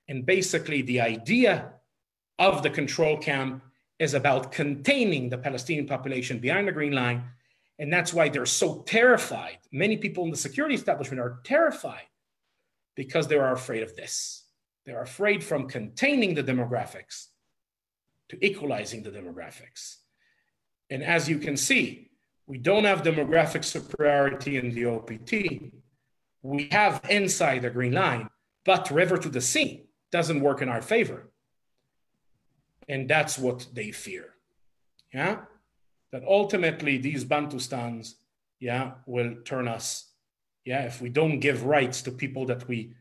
And basically the idea of the control camp is about containing the Palestinian population behind the Green Line. And that's why they're so terrified. Many people in the security establishment are terrified because they are afraid of this. They're afraid from containing the demographics to equalizing the demographics. And as you can see, we don't have demographic superiority in the OPT. We have inside the Green Line, but river to the sea doesn't work in our favor. And that's what they fear, yeah? That ultimately these Bantustans, yeah, will turn us, yeah, if we don't give rights to people that we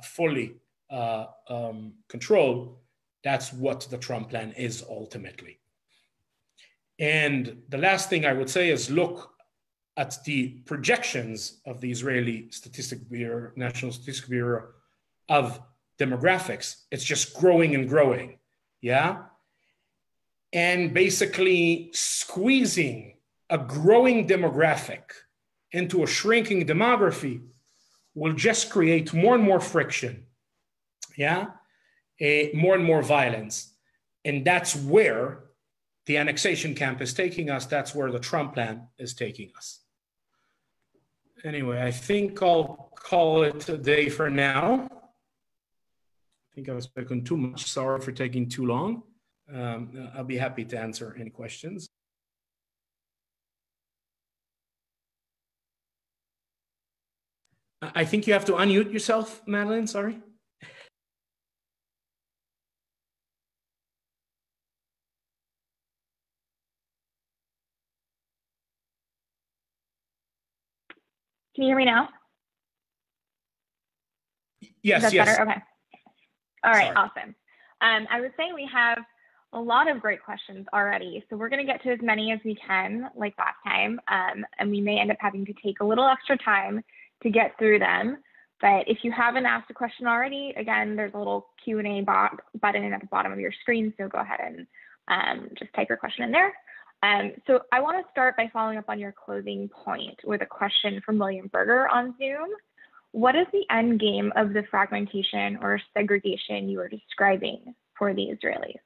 fully control, that's what the Trump plan is ultimately. And the last thing I would say is look at the projections of the Israeli Statistics Bureau, National Statistics Bureau of demographics. It's just growing and growing, yeah? And basically squeezing a growing demographic into a shrinking demography will just create more and more friction, yeah? More and more violence. And that's where the annexation camp is taking us. That's where the Trump plan is taking us. Anyway, I think I'll call it a day for now. I think I've spoken too much. Sorry for taking too long. I'll be happy to answer any questions. I think you have to unmute yourself, Madeline, sorry. Can you hear me now? Yes, That's yes. better? Okay. All right, Sorry. awesome. I was saying we have a lot of great questions already. So we're going to get to as many as we can, like last time. And we may end up having to take a little extra time to get through them. But if you haven't asked a question already, again, there's a little Q&A button at the bottom of your screen. So go ahead and just type your question in there. So I want to start by following up on your closing point with a question from William Berger on Zoom. What is the end game of the fragmentation or segregation you are describing for the Israelis?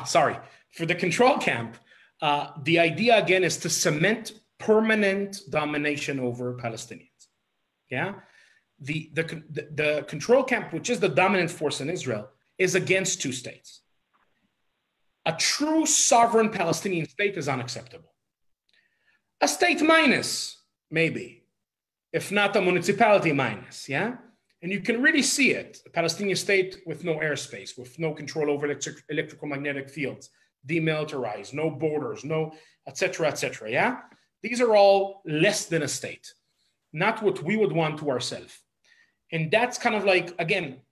Sorry. For the control camp, the idea again is to cement permanent domination over Palestinians. Yeah, the control camp, which is the dominant force in Israel, is against two states. A true sovereign Palestinian state is unacceptable. A state minus, maybe, if not a municipality minus. Yeah. And you can really see it, a Palestinian state with no airspace, with no control over electrical magnetic fields, demilitarized, no borders, no, et cetera, yeah? These are all less than a state, not what we would want to ourselves. And that's kind of like, again,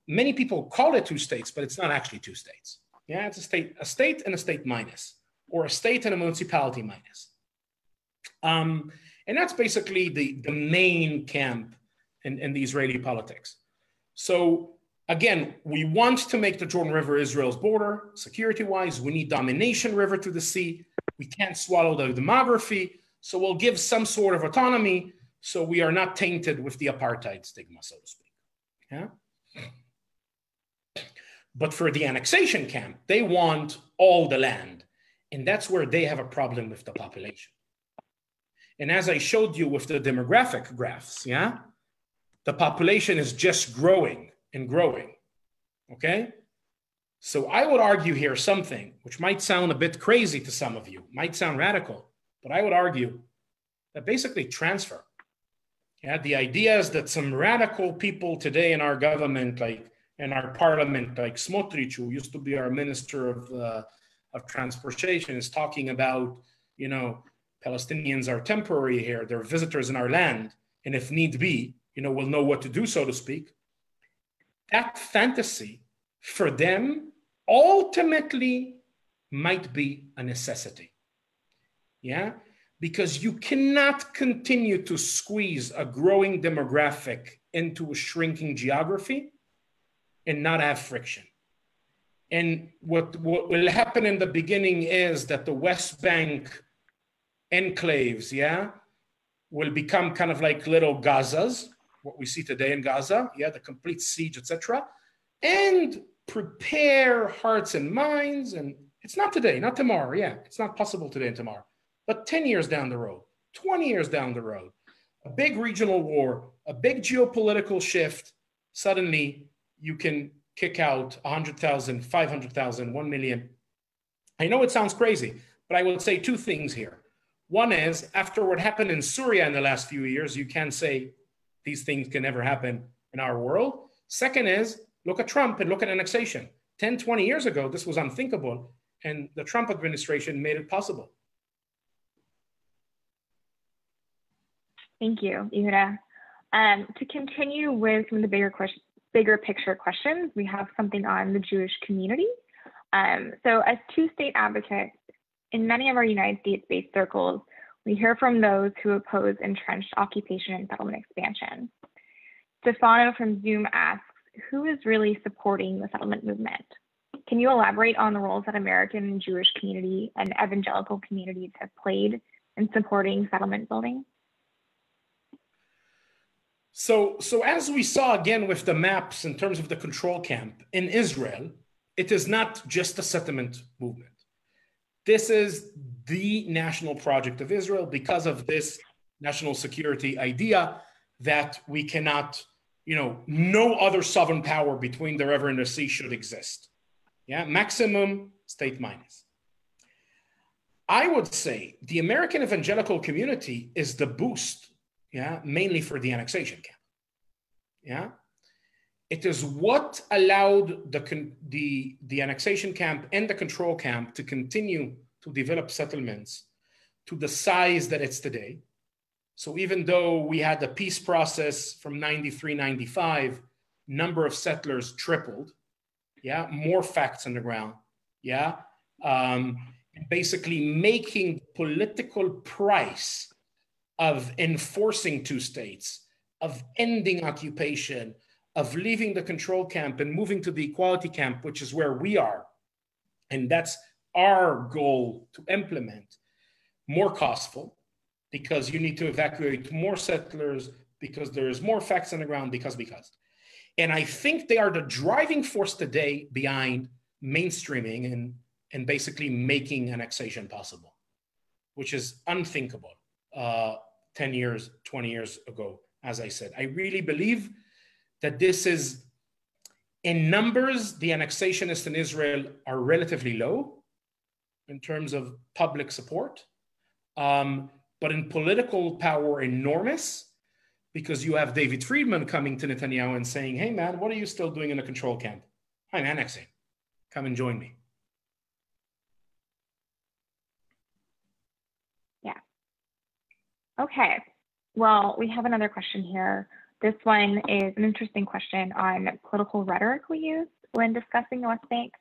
many people call it two states, but it's not actually two states. Yeah, it's a state and a state minus, or a state and a municipality minus. And that's basically the main camp in the Israeli politics. So again, we want to make the Jordan River Israel's border. Security-wise, we need domination river to the sea. we can't swallow the demography, so we'll give some sort of autonomy so we are not tainted with the apartheid stigma, so to speak. Yeah? But for the annexation camp, they want all the land. And that's where they have a problem with the population. And as I showed you with the demographic graphs, yeah, the population is just growing and growing, okay? So I would argue here something which might sound a bit crazy to some of you, might sound radical, but I would argue that basically transfer. Yeah, the idea is that some radical people today in our government, like in our parliament, like Smotrich, who used to be our minister of transportation, is talking about, you know, Palestinians are temporary here, they're visitors in our land, and if need be, you know, we'll know what to do, so to speak. That fantasy for them ultimately might be a necessity. Yeah, because you cannot continue to squeeze a growing demographic into a shrinking geography and not have friction. And what will happen in the beginning is that the West Bank enclaves, yeah, will become kind of like little Gazas, what we see today in Gaza, yeah, the complete siege, etc., and prepare hearts and minds. And it's not today, not tomorrow, yeah, it's not possible today and tomorrow, but 10 years down the road, 20 years down the road, a big regional war, a big geopolitical shift, suddenly you can kick out 100,000, 500,000, 1 million. I know it sounds crazy, but I will say two things here. One is, after what happened in Syria in the last few years, you can't say these things can never happen in our world. Second is, look at Trump and look at annexation. 10, 20 years ago, this was unthinkable, and the Trump administration made it possible. Thank you, Yehuda. To continue with some of the bigger picture questions, we have something on the Jewish community. So as two state advocates, in many of our United States-based circles, we hear from those who oppose entrenched occupation and settlement expansion. Stefano from Zoom asks, who is really supporting the settlement movement? Can you elaborate on the roles that American and Jewish community and evangelical communities have played in supporting settlement building? So as we saw again with the maps in terms of the control camp in Israel, it is not just a settlement movement. This is the national project of Israel because of this national security idea that we cannot, you know, no other sovereign power between the river and the sea should exist. Yeah, maximum state minus. I would say the American evangelical community is the boost, yeah, mainly for the annexation camp. Yeah, it is what allowed the annexation camp and the control camp to continue to develop settlements to the size that it's today. So even though we had the peace process from 93, 95, number of settlers tripled, yeah, more facts on the ground, yeah, basically making political price of enforcing two states, of ending occupation, of leaving the control camp and moving to the equality camp, which is where we are. And that's our goal to implement, more costful, because you need to evacuate more settlers, because there's more facts on the ground, because. And I think they are the driving force today behind mainstreaming and basically making annexation possible, which is unthinkable 10 years, 20 years ago, as I said. I really believe that this is, in numbers, the annexationists in Israel are relatively low in terms of public support, but in political power, enormous, because you have David Friedman coming to Netanyahu and saying, hey man, what are you still doing in a control camp? I'm annexing, come and join me. Yeah. Okay, well, we have another question here. This one is an interesting question on political rhetoric we use when discussing the West Bank.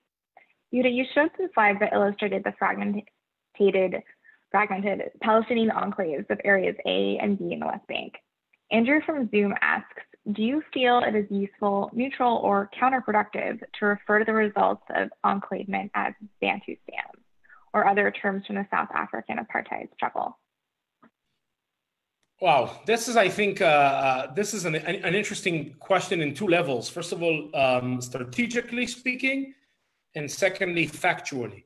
Yehuda, you showed some slides that illustrated the fragmented Palestinian enclaves of areas A and B in the West Bank. Andrew from Zoom asks, do you feel it is useful, neutral, or counterproductive to refer to the results of enclavement as Bantustan? or other terms from the South African apartheid struggle? Wow, this is, I think, this is an interesting question in two levels. First of all, strategically speaking, and secondly, factually.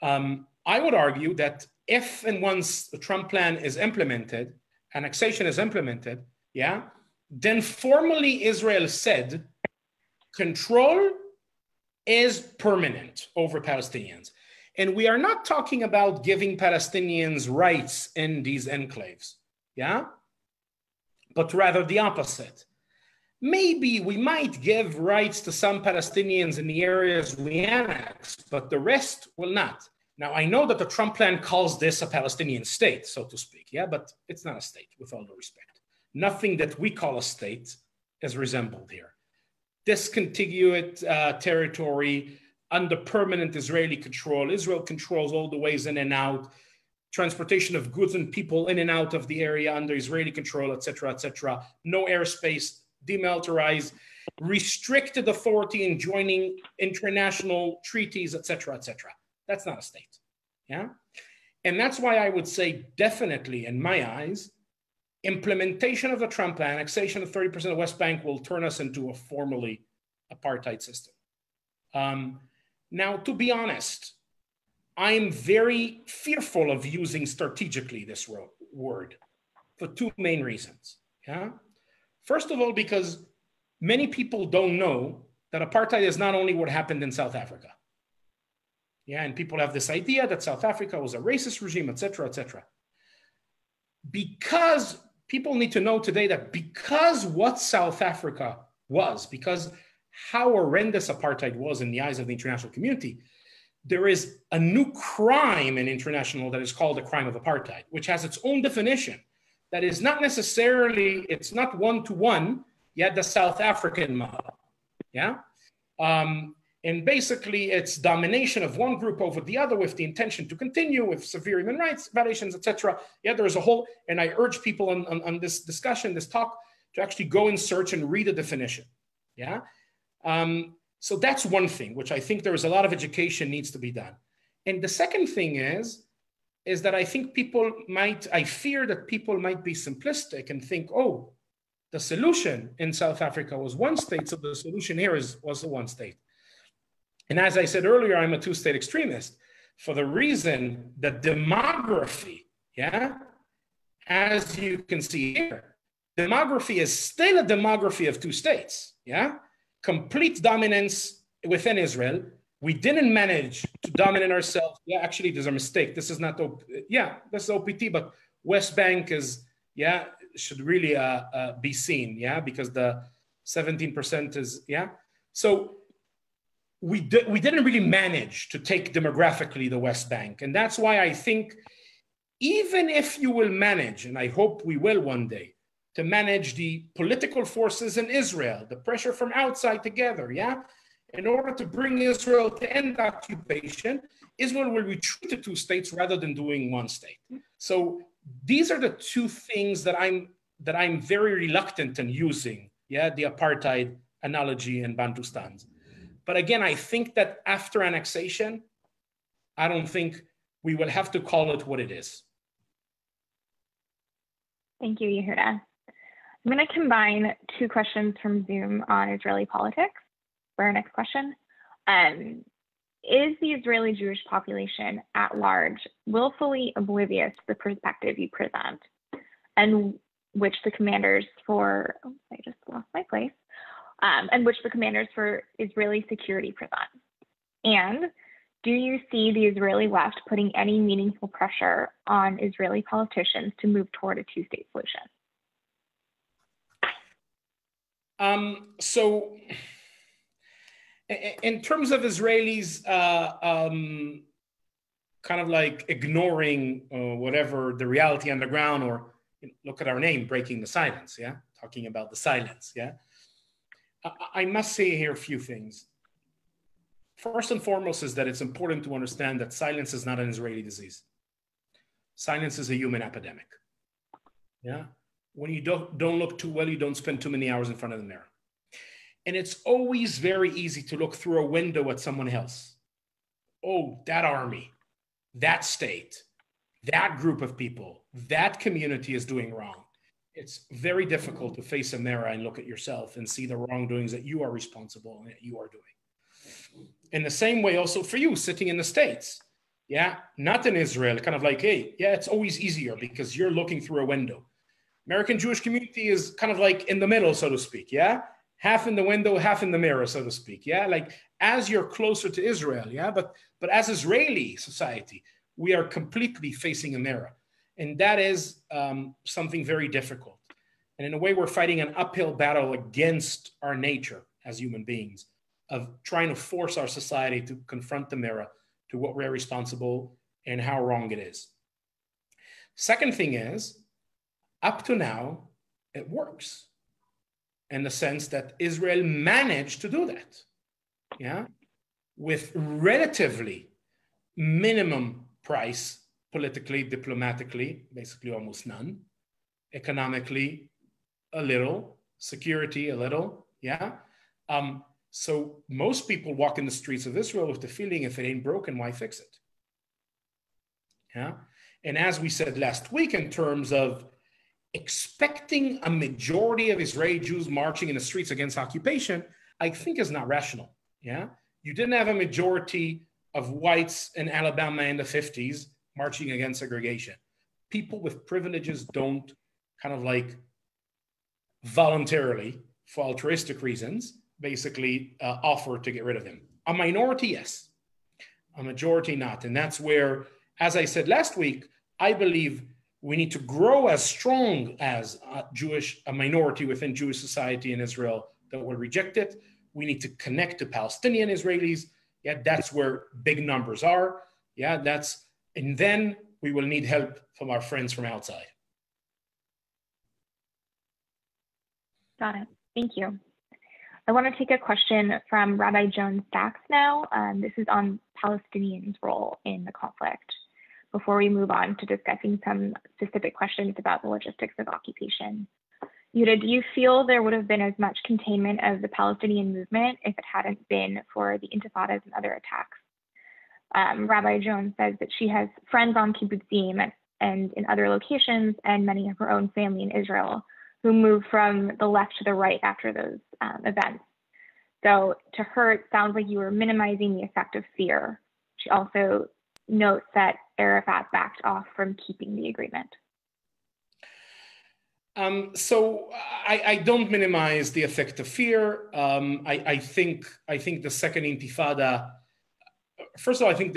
I would argue that if and once the Trump plan is implemented, annexation is implemented, yeah, then formally Israel said control is permanent over Palestinians. And we are not talking about giving Palestinians rights in these enclaves, yeah, but rather the opposite. Maybe we might give rights to some Palestinians in the areas we annex, but the rest will not. Now, I know that the Trump plan calls this a Palestinian state, so to speak, yeah, but it's not a state, with all due respect. Nothing that we call a state is resembled here. This contiguous territory under permanent Israeli control. Israel controls all the ways in and out, transportation of goods and people in and out of the area under Israeli control, et cetera, no airspace, demilitarized, restricted authority in joining international treaties, et cetera. That's not a state, yeah? And that's why I would say definitely, in my eyes, implementation of the Trump plan, annexation of 30% of the West Bank will turn us into a formally apartheid system. Now, to be honest, I'm very fearful of using strategically this word for two main reasons, yeah? First of all, because many people don't know that apartheid is not only what happened in South Africa. Yeah, and people have this idea that South Africa was a racist regime, et cetera. Because people need to know today that because what South Africa was, because how horrendous apartheid was in the eyes of the international community, there is a new crime in international that is called the crime of apartheid, which has its own definition. That is not necessarily, it's not one-to-one, yet the South African model, yeah? And basically it's domination of one group over the other with the intention to continue with severe human rights violations, et cetera. Yeah, there's a whole, and I urge people on this discussion, this talk, to actually go and search and read a definition, yeah? So that's one thing, which I think there is a lot of education needs to be done. And the second thing is that I think I fear that people might be simplistic and think, oh, the solution in South Africa was one state, so the solution here was the one state. And as I said earlier, I'm a two-state extremist for the reason that demography, yeah, as you can see here, demography is still a demography of two states, yeah? Complete dominance within Israel. We didn't manage to dominate ourselves. Yeah, actually, there's a mistake. This is not, this is OPT, but West Bank is, yeah, should really be seen, yeah, because the 17% is, yeah. So we didn't really manage to take demographically the West Bank. And that's why I think even if you will manage, and I hope we will one day, to manage the political forces in Israel, the pressure from outside together, yeah? In order to bring Israel to end occupation, Israel will retreat to two states rather than doing one state. So these are the two things that I'm very reluctant in using, yeah, the apartheid analogy in Bantustans. But again, I think that after annexation, I don't think we will have to call it what it is. Thank you, Yehuda. I'm going to combine two questions from Zoom on Israeli politics for our next question. Is the Israeli Jewish population at large willfully oblivious to the perspective you present, and which the commanders for, oh, I just lost my place, and which the commanders for Israeli security present? And do you see the Israeli left putting any meaningful pressure on Israeli politicians to move toward a two-state solution? So in terms of Israelis kind of like ignoring whatever the reality on the ground, or look at our name, breaking the silence, yeah? Talking about the silence, yeah? I must say here a few things. First and foremost is that it's important to understand that silence is not an Israeli disease. Silence is a human epidemic, yeah? When you don't look too well, you don't spend too many hours in front of the mirror. And it's always very easy to look through a window at someone else. Oh, that army. that state, that group of people, that community is doing wrong, it's very difficult to face a mirror and look at yourself and see the wrongdoings that you are responsible and that you are doing. In the same way, also for you sitting in the States, yeah, not in Israel, kind of like, hey, yeah, it's always easier because you're looking through a window. American Jewish community is kind of like in the middle, so to speak, yeah? Half in the window, half in the mirror, so to speak, yeah? Like as you're closer to Israel, yeah? But as Israeli society, we are completely facing a mirror. And that is something very difficult. And in a way, we're fighting an uphill battle against our nature as human beings of trying to force our society to confront the mirror to what we're responsible and how wrong it is. Second thing is, up to now, it works in the sense that Israel managed to do that, yeah, with relatively minimum price, politically, diplomatically, basically almost none, economically, a little, security, a little, yeah. So most people walk in the streets of Israel with the feeling, if it ain't broken, why fix it? Yeah. And as we said last week, in terms of expecting a majority of Israeli Jews marching in the streets against occupation, I think is not rational. Yeah. You didn't have a majority of whites in Alabama in the 50s marching against segregation. People with privileges don't kind of like voluntarily, for altruistic reasons, basically offer to get rid of him. A minority, yes. A majority, not. And that's where, as I said last week, I believe we need to grow as strong as a minority within Jewish society in Israel that will reject it. We need to connect to Palestinian Israelis. Yeah, that's where big numbers are. Yeah, and then we will need help from our friends from outside. Got it. Thank you. I want to take a question from Rabbi Joan Sachs now. This is on Palestinians' role in the conflict, before we move on to discussing some specific questions about the logistics of occupation. Yehuda, do you feel there would have been as much containment of the Palestinian movement if it hadn't been for the Intifadas and other attacks? Rabbi Joan says that she has friends on kibbutzim and in other locations, and many of her own family in Israel, who moved from the left to the right after those events. So to her, it sounds like you were minimizing the effect of fear. She also notes that Arafat backed off from keeping the agreement. So I don't minimize the effect of fear. I think the second Intifada, first of all, I think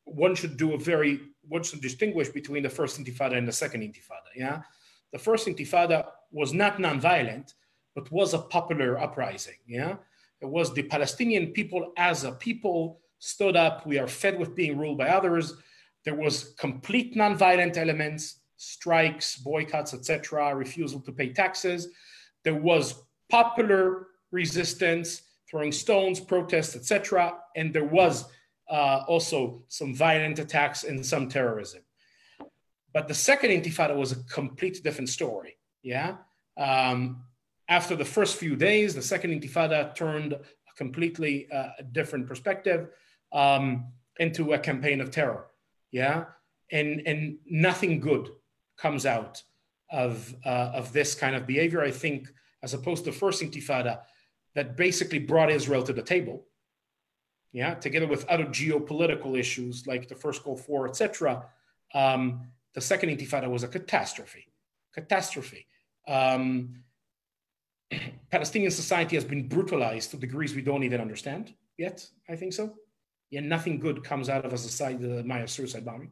one should distinguish between the first Intifada and the second Intifada, yeah? The first Intifada was not nonviolent, but was a popular uprising, yeah? It was the Palestinian people as a people stood up. We are fed with being ruled by others. There was complete nonviolent elements, strikes, boycotts, etc., refusal to pay taxes. There was popular resistance, throwing stones, protests, etc., and there was also some violent attacks and some terrorism. But the second Intifada was a complete different story, yeah? After the first few days, the second Intifada turned a completely different perspective into a campaign of terror, yeah? And nothing good comes out of this kind of behavior. I think, as opposed to the first Intifada, that basically brought Israel to the table, yeah, together with other geopolitical issues like the first Gulf War, etc. The second Intifada was a catastrophe. Palestinian society has been brutalized to degrees we don't even understand yet, I think so. Yeah, nothing good comes out of a society that admires suicide bombing.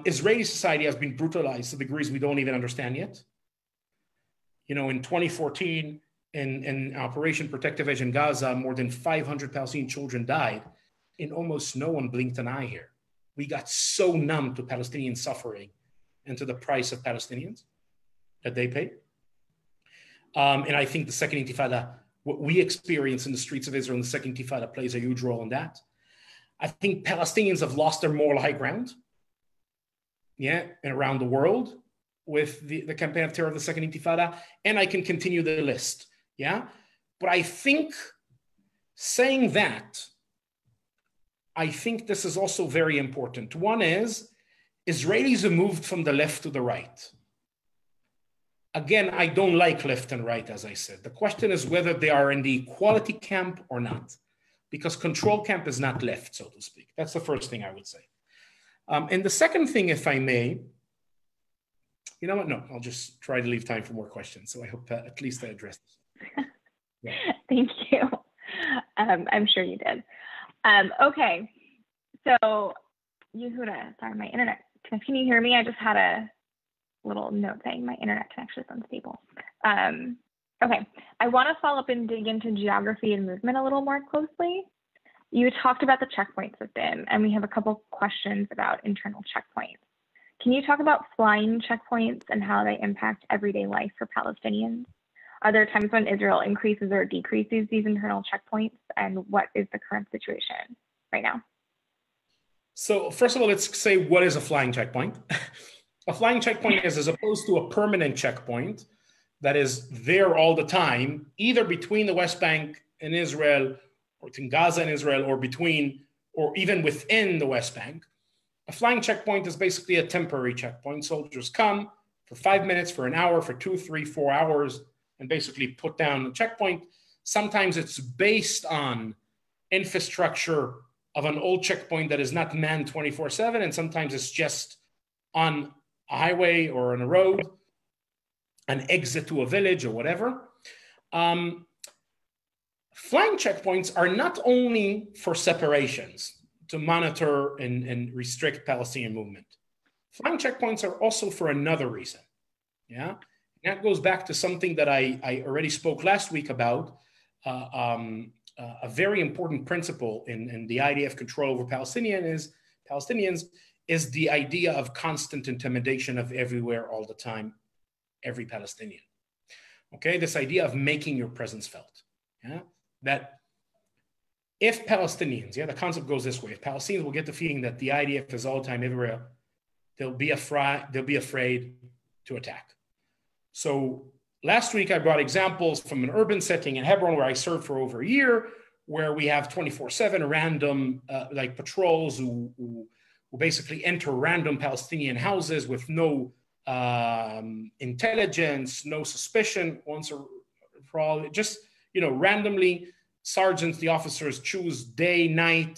Israeli society has been brutalized to degrees we don't even understand yet. You know, in 2014, in Operation Protective Edge in Gaza, more than 500 Palestinian children died, and almost no one blinked an eye here. We got so numb to Palestinian suffering and to the price of Palestinians that they paid. And I think the second Intifada, what we experience in the streets of Israel in the second Intifada, plays a huge role in that. I think Palestinians have lost their moral high ground, yeah, and around the world with the campaign of terror of the second Intifada, and I can continue the list, yeah? But I think saying that, I think this is also very important. One is Israelis have moved from the left to the right. Again, I don't like left and right, as I said. The question is whether they are in the equality camp or not, because control camp is not left, so to speak. That's the first thing I would say. And the second thing, if I may, you know what? No, I'll just try to leave time for more questions. So I hope at least I addressed this. Yeah. Thank you. I'm sure you did. Okay, so Yehuda, sorry, my internet, can you hear me? I just had a little note saying my internet connection is unstable. Okay, I want to follow up and dig into geography and movement a little more closely. You talked about the checkpoints within, and we have a couple questions about internal checkpoints. Can you talk about flying checkpoints and how they impact everyday life for Palestinians? Are there times when Israel increases or decreases these internal checkpoints, and what is the current situation right now? So first of all, let's say what is a flying checkpoint? A flying checkpoint is as opposed to a permanent checkpoint that is there all the time, either between the West Bank and Israel, or between Gaza and Israel, or between, or even within the West Bank. A flying checkpoint is basically a temporary checkpoint. Soldiers come for 5 minutes, for an hour, for 2, 3, 4 hours, and basically put down the checkpoint. Sometimes it's based on infrastructure of an old checkpoint that is not manned 24/7, and sometimes it's just on a highway or on a road, an exit to a village or whatever. Flying checkpoints are not only for separations to monitor and restrict Palestinian movement. Flying checkpoints are also for another reason. Yeah, and that goes back to something that I already spoke last week about, a very important principle in the idea of control over Palestinians is the idea of constant intimidation of everywhere, all the time, every Palestinian. Okay, this idea of making your presence felt. Yeah, that if Palestinians, the concept goes this way: if Palestinians will get the feeling that the IDF is all the time everywhere, they'll be afraid to attack. So last week I brought examples from an urban setting in Hebron where I served for over a year, where we have 24/7 random like patrols who basically enter random Palestinian houses with no intelligence, no suspicion, once or for all, just randomly. Sergeants, the officers choose day, night,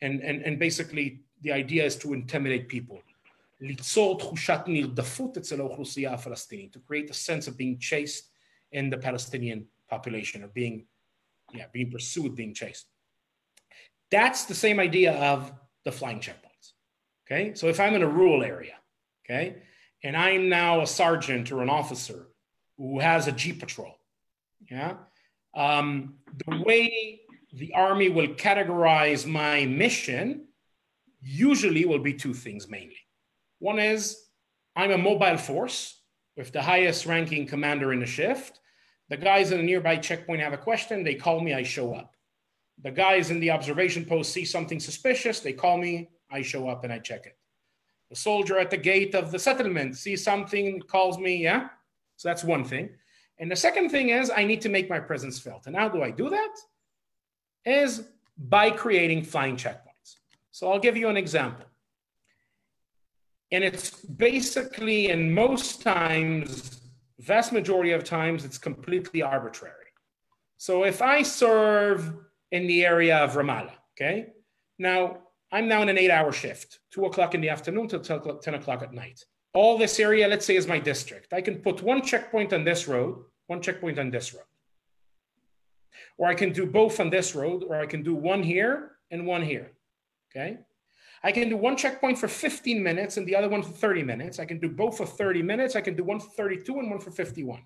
and basically the idea is to intimidate people. To create a sense of being chased in the Palestinian population, or being pursued, being chased. That's the same idea of the flying checkpoints. Okay, so if I'm in a rural area, okay, and I'm now a sergeant or an officer who has a Jeep patrol, the way the army will categorize my mission usually will be two things mainly. One is I'm a mobile force with the highest ranking commander in the shift. The guys in a nearby checkpoint have a question, they call me, I show up. The guys in the observation post see something suspicious, they call me, I show up and I check it. The soldier at the gate of the settlement sees something, calls me, So that's one thing. And the second thing is I need to make my presence felt. And how do I do that? Is by creating flying checkpoints. So I'll give you an example. And it's basically, in most times, vast majority of times, it's completely arbitrary. So if I serve in the area of Ramallah, okay? Now, I'm now in an 8-hour shift, 2 o'clock in the afternoon till 10 o'clock at night. All this area, let's say, is my district. I can put one checkpoint on this road, one checkpoint on this road. Or I can do both on this road, or I can do one here and one here, okay? I can do one checkpoint for 15 minutes and the other one for 30 minutes. I can do both for 30 minutes. I can do one for 32 and one for 51.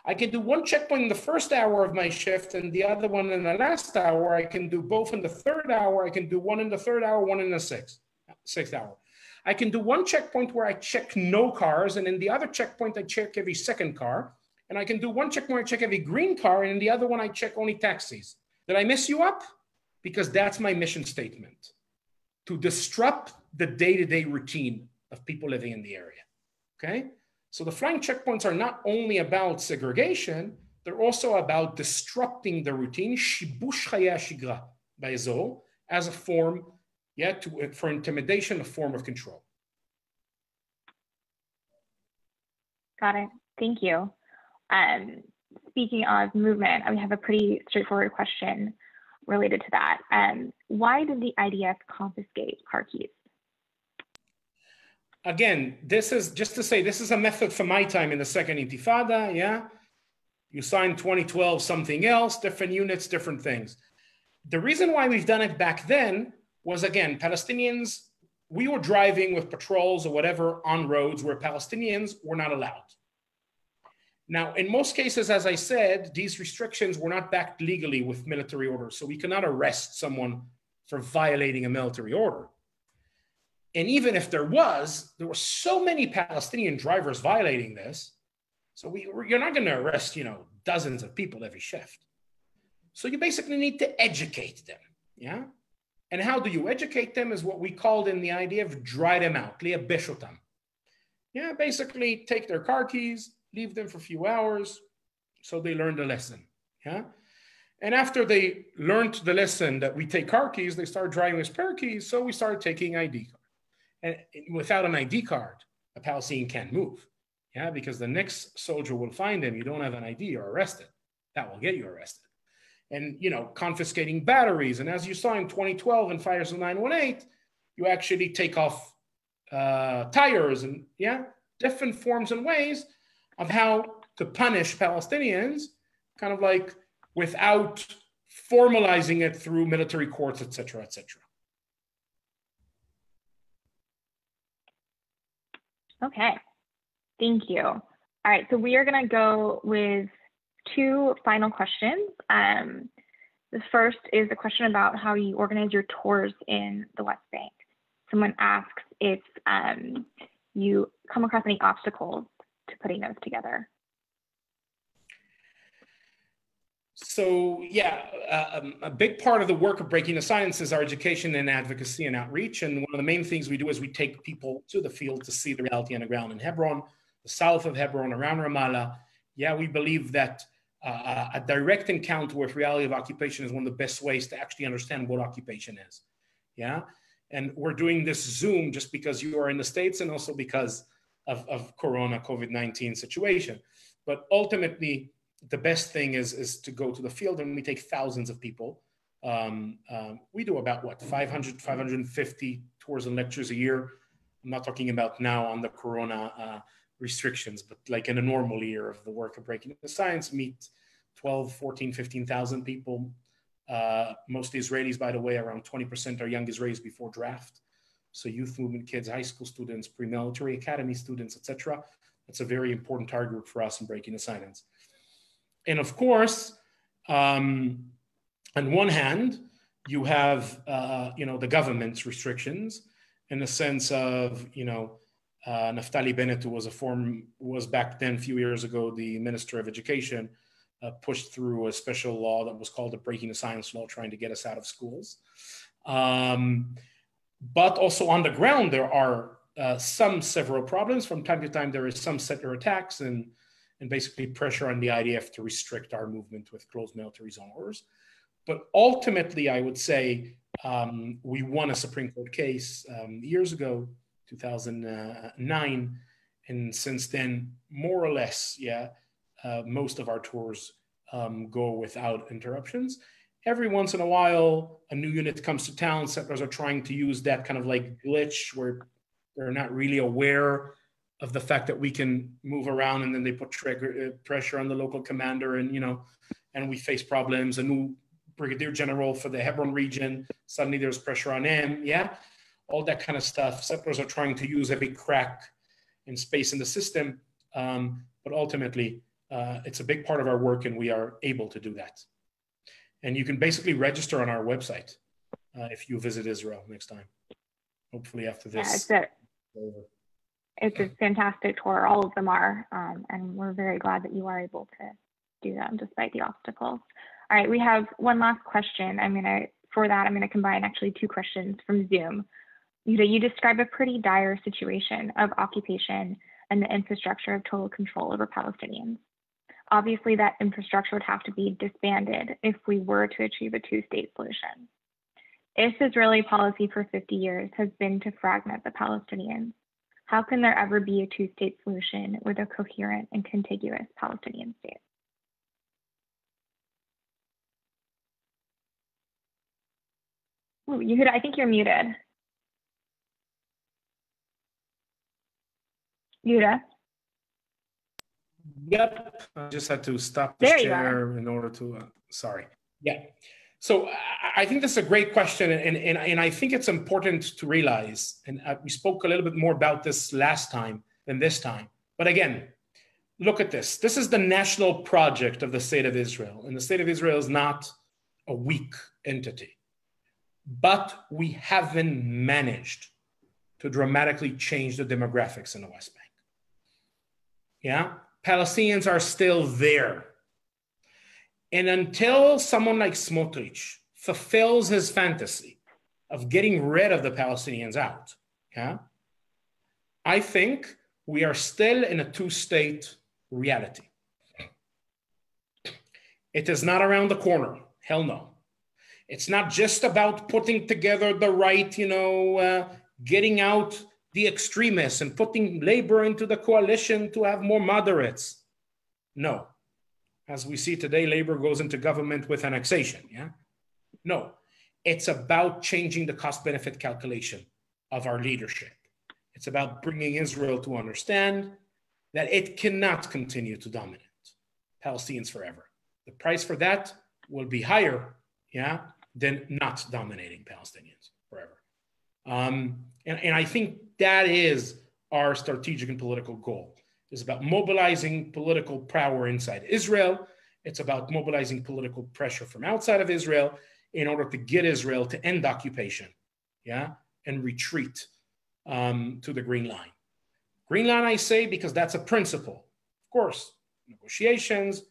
I can do one checkpoint in the first hour of my shift and the other one in the last hour. I can do both in the third hour. I can do one in the third hour, one in the sixth hour. I can do one checkpoint where I check no cars, and in the other checkpoint, I check every second car. And I can do one checkpoint where I check every green car, and in the other one, I check only taxis. Did I mess you up? Because that's my mission statement, to disrupt the day-to-day routine of people living in the area, okay? So the flying checkpoints are not only about segregation, they're also about disrupting the routine, shibush chaya shigra ba'ezor, as a form yeah, for intimidation, a form of control. Got it. Thank you. Speaking of movement, I have a pretty straightforward question related to that. Why did the IDF confiscate car keys? Again, this is just to say, this is a method from my time in the second Intifada, yeah? You signed 2012 something else, different units, different things. The reason why we've done it back then was, again, Palestinians, we were driving with patrols or whatever on roads where Palestinians were not allowed. Now, in most cases, as I said, these restrictions were not backed legally with military orders, so we cannot arrest someone for violating a military order. And even if there were so many Palestinian drivers violating this, so you're not going to arrest, dozens of people every shift. So you basically need to educate them, yeah? And how do you educate them is what we called in the idea of dry them out, li'abesh otam. Yeah, basically take their car keys, leave them for a few hours, so they learn the lesson, yeah? And after they learned the lesson that we take car keys, they started driving with spare keys, so we started taking ID cards. And without an ID card, a Palestinian can't move, yeah? Because the next soldier will find him, you don't have an ID, you're arrested. That will get you arrested. And, confiscating batteries. And as you saw in 2012 in fires of 9/18, you actually take off tires and, yeah, different forms and ways of how to punish Palestinians, kind of like without formalizing it through military courts, et cetera, et cetera. Okay, thank you. All right, so we are going to go with two final questions. The first is a question about how you organize your tours in the West Bank. Someone asks if you come across any obstacles to putting those together. So yeah, a big part of the work of Breaking the Silence is our education and advocacy and outreach. And one of the main things we do is we take people to the field to see the reality on the ground in Hebron, the south of Hebron, around Ramallah. Yeah, we believe that a direct encounter with reality of occupation is one of the best ways to actually understand what occupation is. Yeah, and we're doing this Zoom just because you are in the States and also because of Corona, COVID-19 situation. But ultimately, the best thing is to go to the field, and we take thousands of people. We do about 500, 550 tours and lectures a year. I'm not talking about now on the Corona restrictions, but like in a normal year of the work of Breaking the Science, meet 12, 14, 15,000 people, mostly Israelis, by the way. Around 20% are young Israelis before draft. So youth movement kids, high school students, pre-military academy students, etc. That's a very important target group for us in Breaking the Silence. And of course, on one hand, you have, the government's restrictions in the sense of, Naftali Bennett, who was back then, a few years ago, the Minister of Education, pushed through a special law that was called the Breaking the Silence Law, trying to get us out of schools. But also on the ground, there are several problems. From time to time, there is some settler attacks and basically pressure on the IDF to restrict our movement with closed military zone orders. But ultimately, I would say we won a Supreme Court case years ago, 2009. And since then, more or less, most of our tours go without interruptions. Every once in a while, a new unit comes to town. Settlers are trying to use that kind of like glitch where they're not really aware of the fact that we can move around, and then they put pressure on the local commander, and we face problems. A new brigadier general for the Hebron region, suddenly there's pressure on him, all that kind of stuff. Settlers are trying to use every crack in space in the system, but ultimately, it's a big part of our work, and we are able to do that. And you can basically register on our website if you visit Israel next time, hopefully after this. It's a fantastic tour. All of them are, and we're very glad that you are able to do them despite the obstacles. All right, we have one last question. I'm going to combine actually two questions from Zoom. You describe a pretty dire situation of occupation and the infrastructure of total control over Palestinians. Obviously, that infrastructure would have to be disbanded if we were to achieve a two-state solution. If Israeli policy for 50 years has been to fragment the Palestinians, how can there ever be a two-state solution with a coherent and contiguous Palestinian state? Ooh, Yehuda, I think you're muted. Yehuda? Yep, I just had to stop the share in order to, sorry. Yeah, so I think that's a great question, and I think it's important to realize, and we spoke a little bit more about this last time than this time, but again, look at this. This is the national project of the State of Israel, and the State of Israel is not a weak entity, but we haven't managed to dramatically change the demographics in the West Bank. Yeah, Palestinians are still there. And until someone like Smotrich fulfills his fantasy of getting rid of the Palestinians out, yeah, I think we are still in a two-state reality. It is not around the corner, hell no. It's not just about putting together the right, getting out the extremists and putting labor into the coalition to have more moderates. No. As we see today, labor goes into government with annexation, yeah? No. It's about changing the cost-benefit calculation of our leadership. It's about bringing Israel to understand that it cannot continue to dominate Palestinians forever. The price for that will be higher, yeah, than not dominating Palestinians forever. And I think that is our strategic and political goal. It's about mobilizing political power inside Israel. It's about mobilizing political pressure from outside of Israel in order to get Israel to end occupation, yeah, and retreat to the Green Line. Green Line, I say, because that's a principle. Of course, negotiations,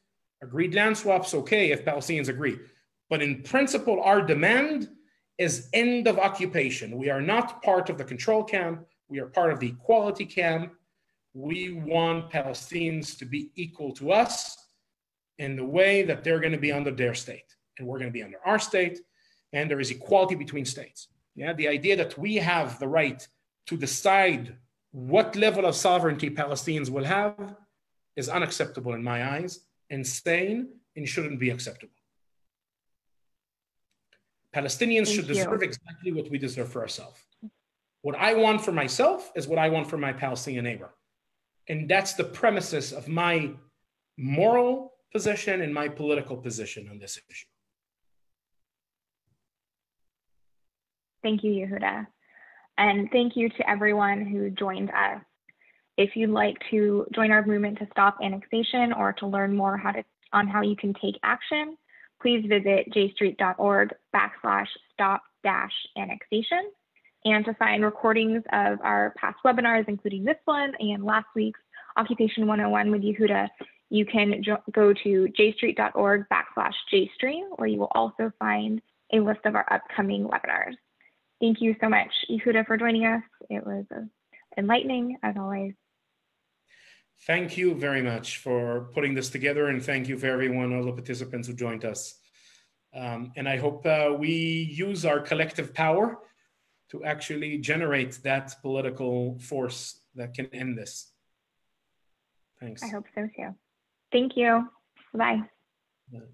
agreed land swaps, okay, if Palestinians agree. But in principle, our demand is end of occupation. We are not part of the control camp. We are part of the equality camp. We want Palestinians to be equal to us in the way that they're going to be under their state. And we're going to be under our state. And there is equality between states. Yeah, the idea that we have the right to decide what level of sovereignty Palestinians will have is unacceptable in my eyes, insane, and shouldn't be acceptable. Palestinians should deserve exactly what we deserve for ourselves. What I want for myself is what I want for my Palestinian neighbor. And that's the premises of my moral position and my political position on this issue. Thank you, Yehuda. And thank you to everyone who joined us. If you'd like to join our movement to stop annexation or to learn more on how you can take action, please visit jstreet.org/stop-annexation. And to find recordings of our past webinars, including this one and last week's Occupation 101 with Yehuda, you can go to jstreet.org/jstream, where you will also find a list of our upcoming webinars. Thank you so much, Yehuda, for joining us. It was enlightening, as always. Thank you very much for putting this together, and thank you for everyone, all the participants who joined us. And I hope we use our collective power to actually generate that political force that can end this. Thanks. I hope so too. Thank you. Bye. Yeah.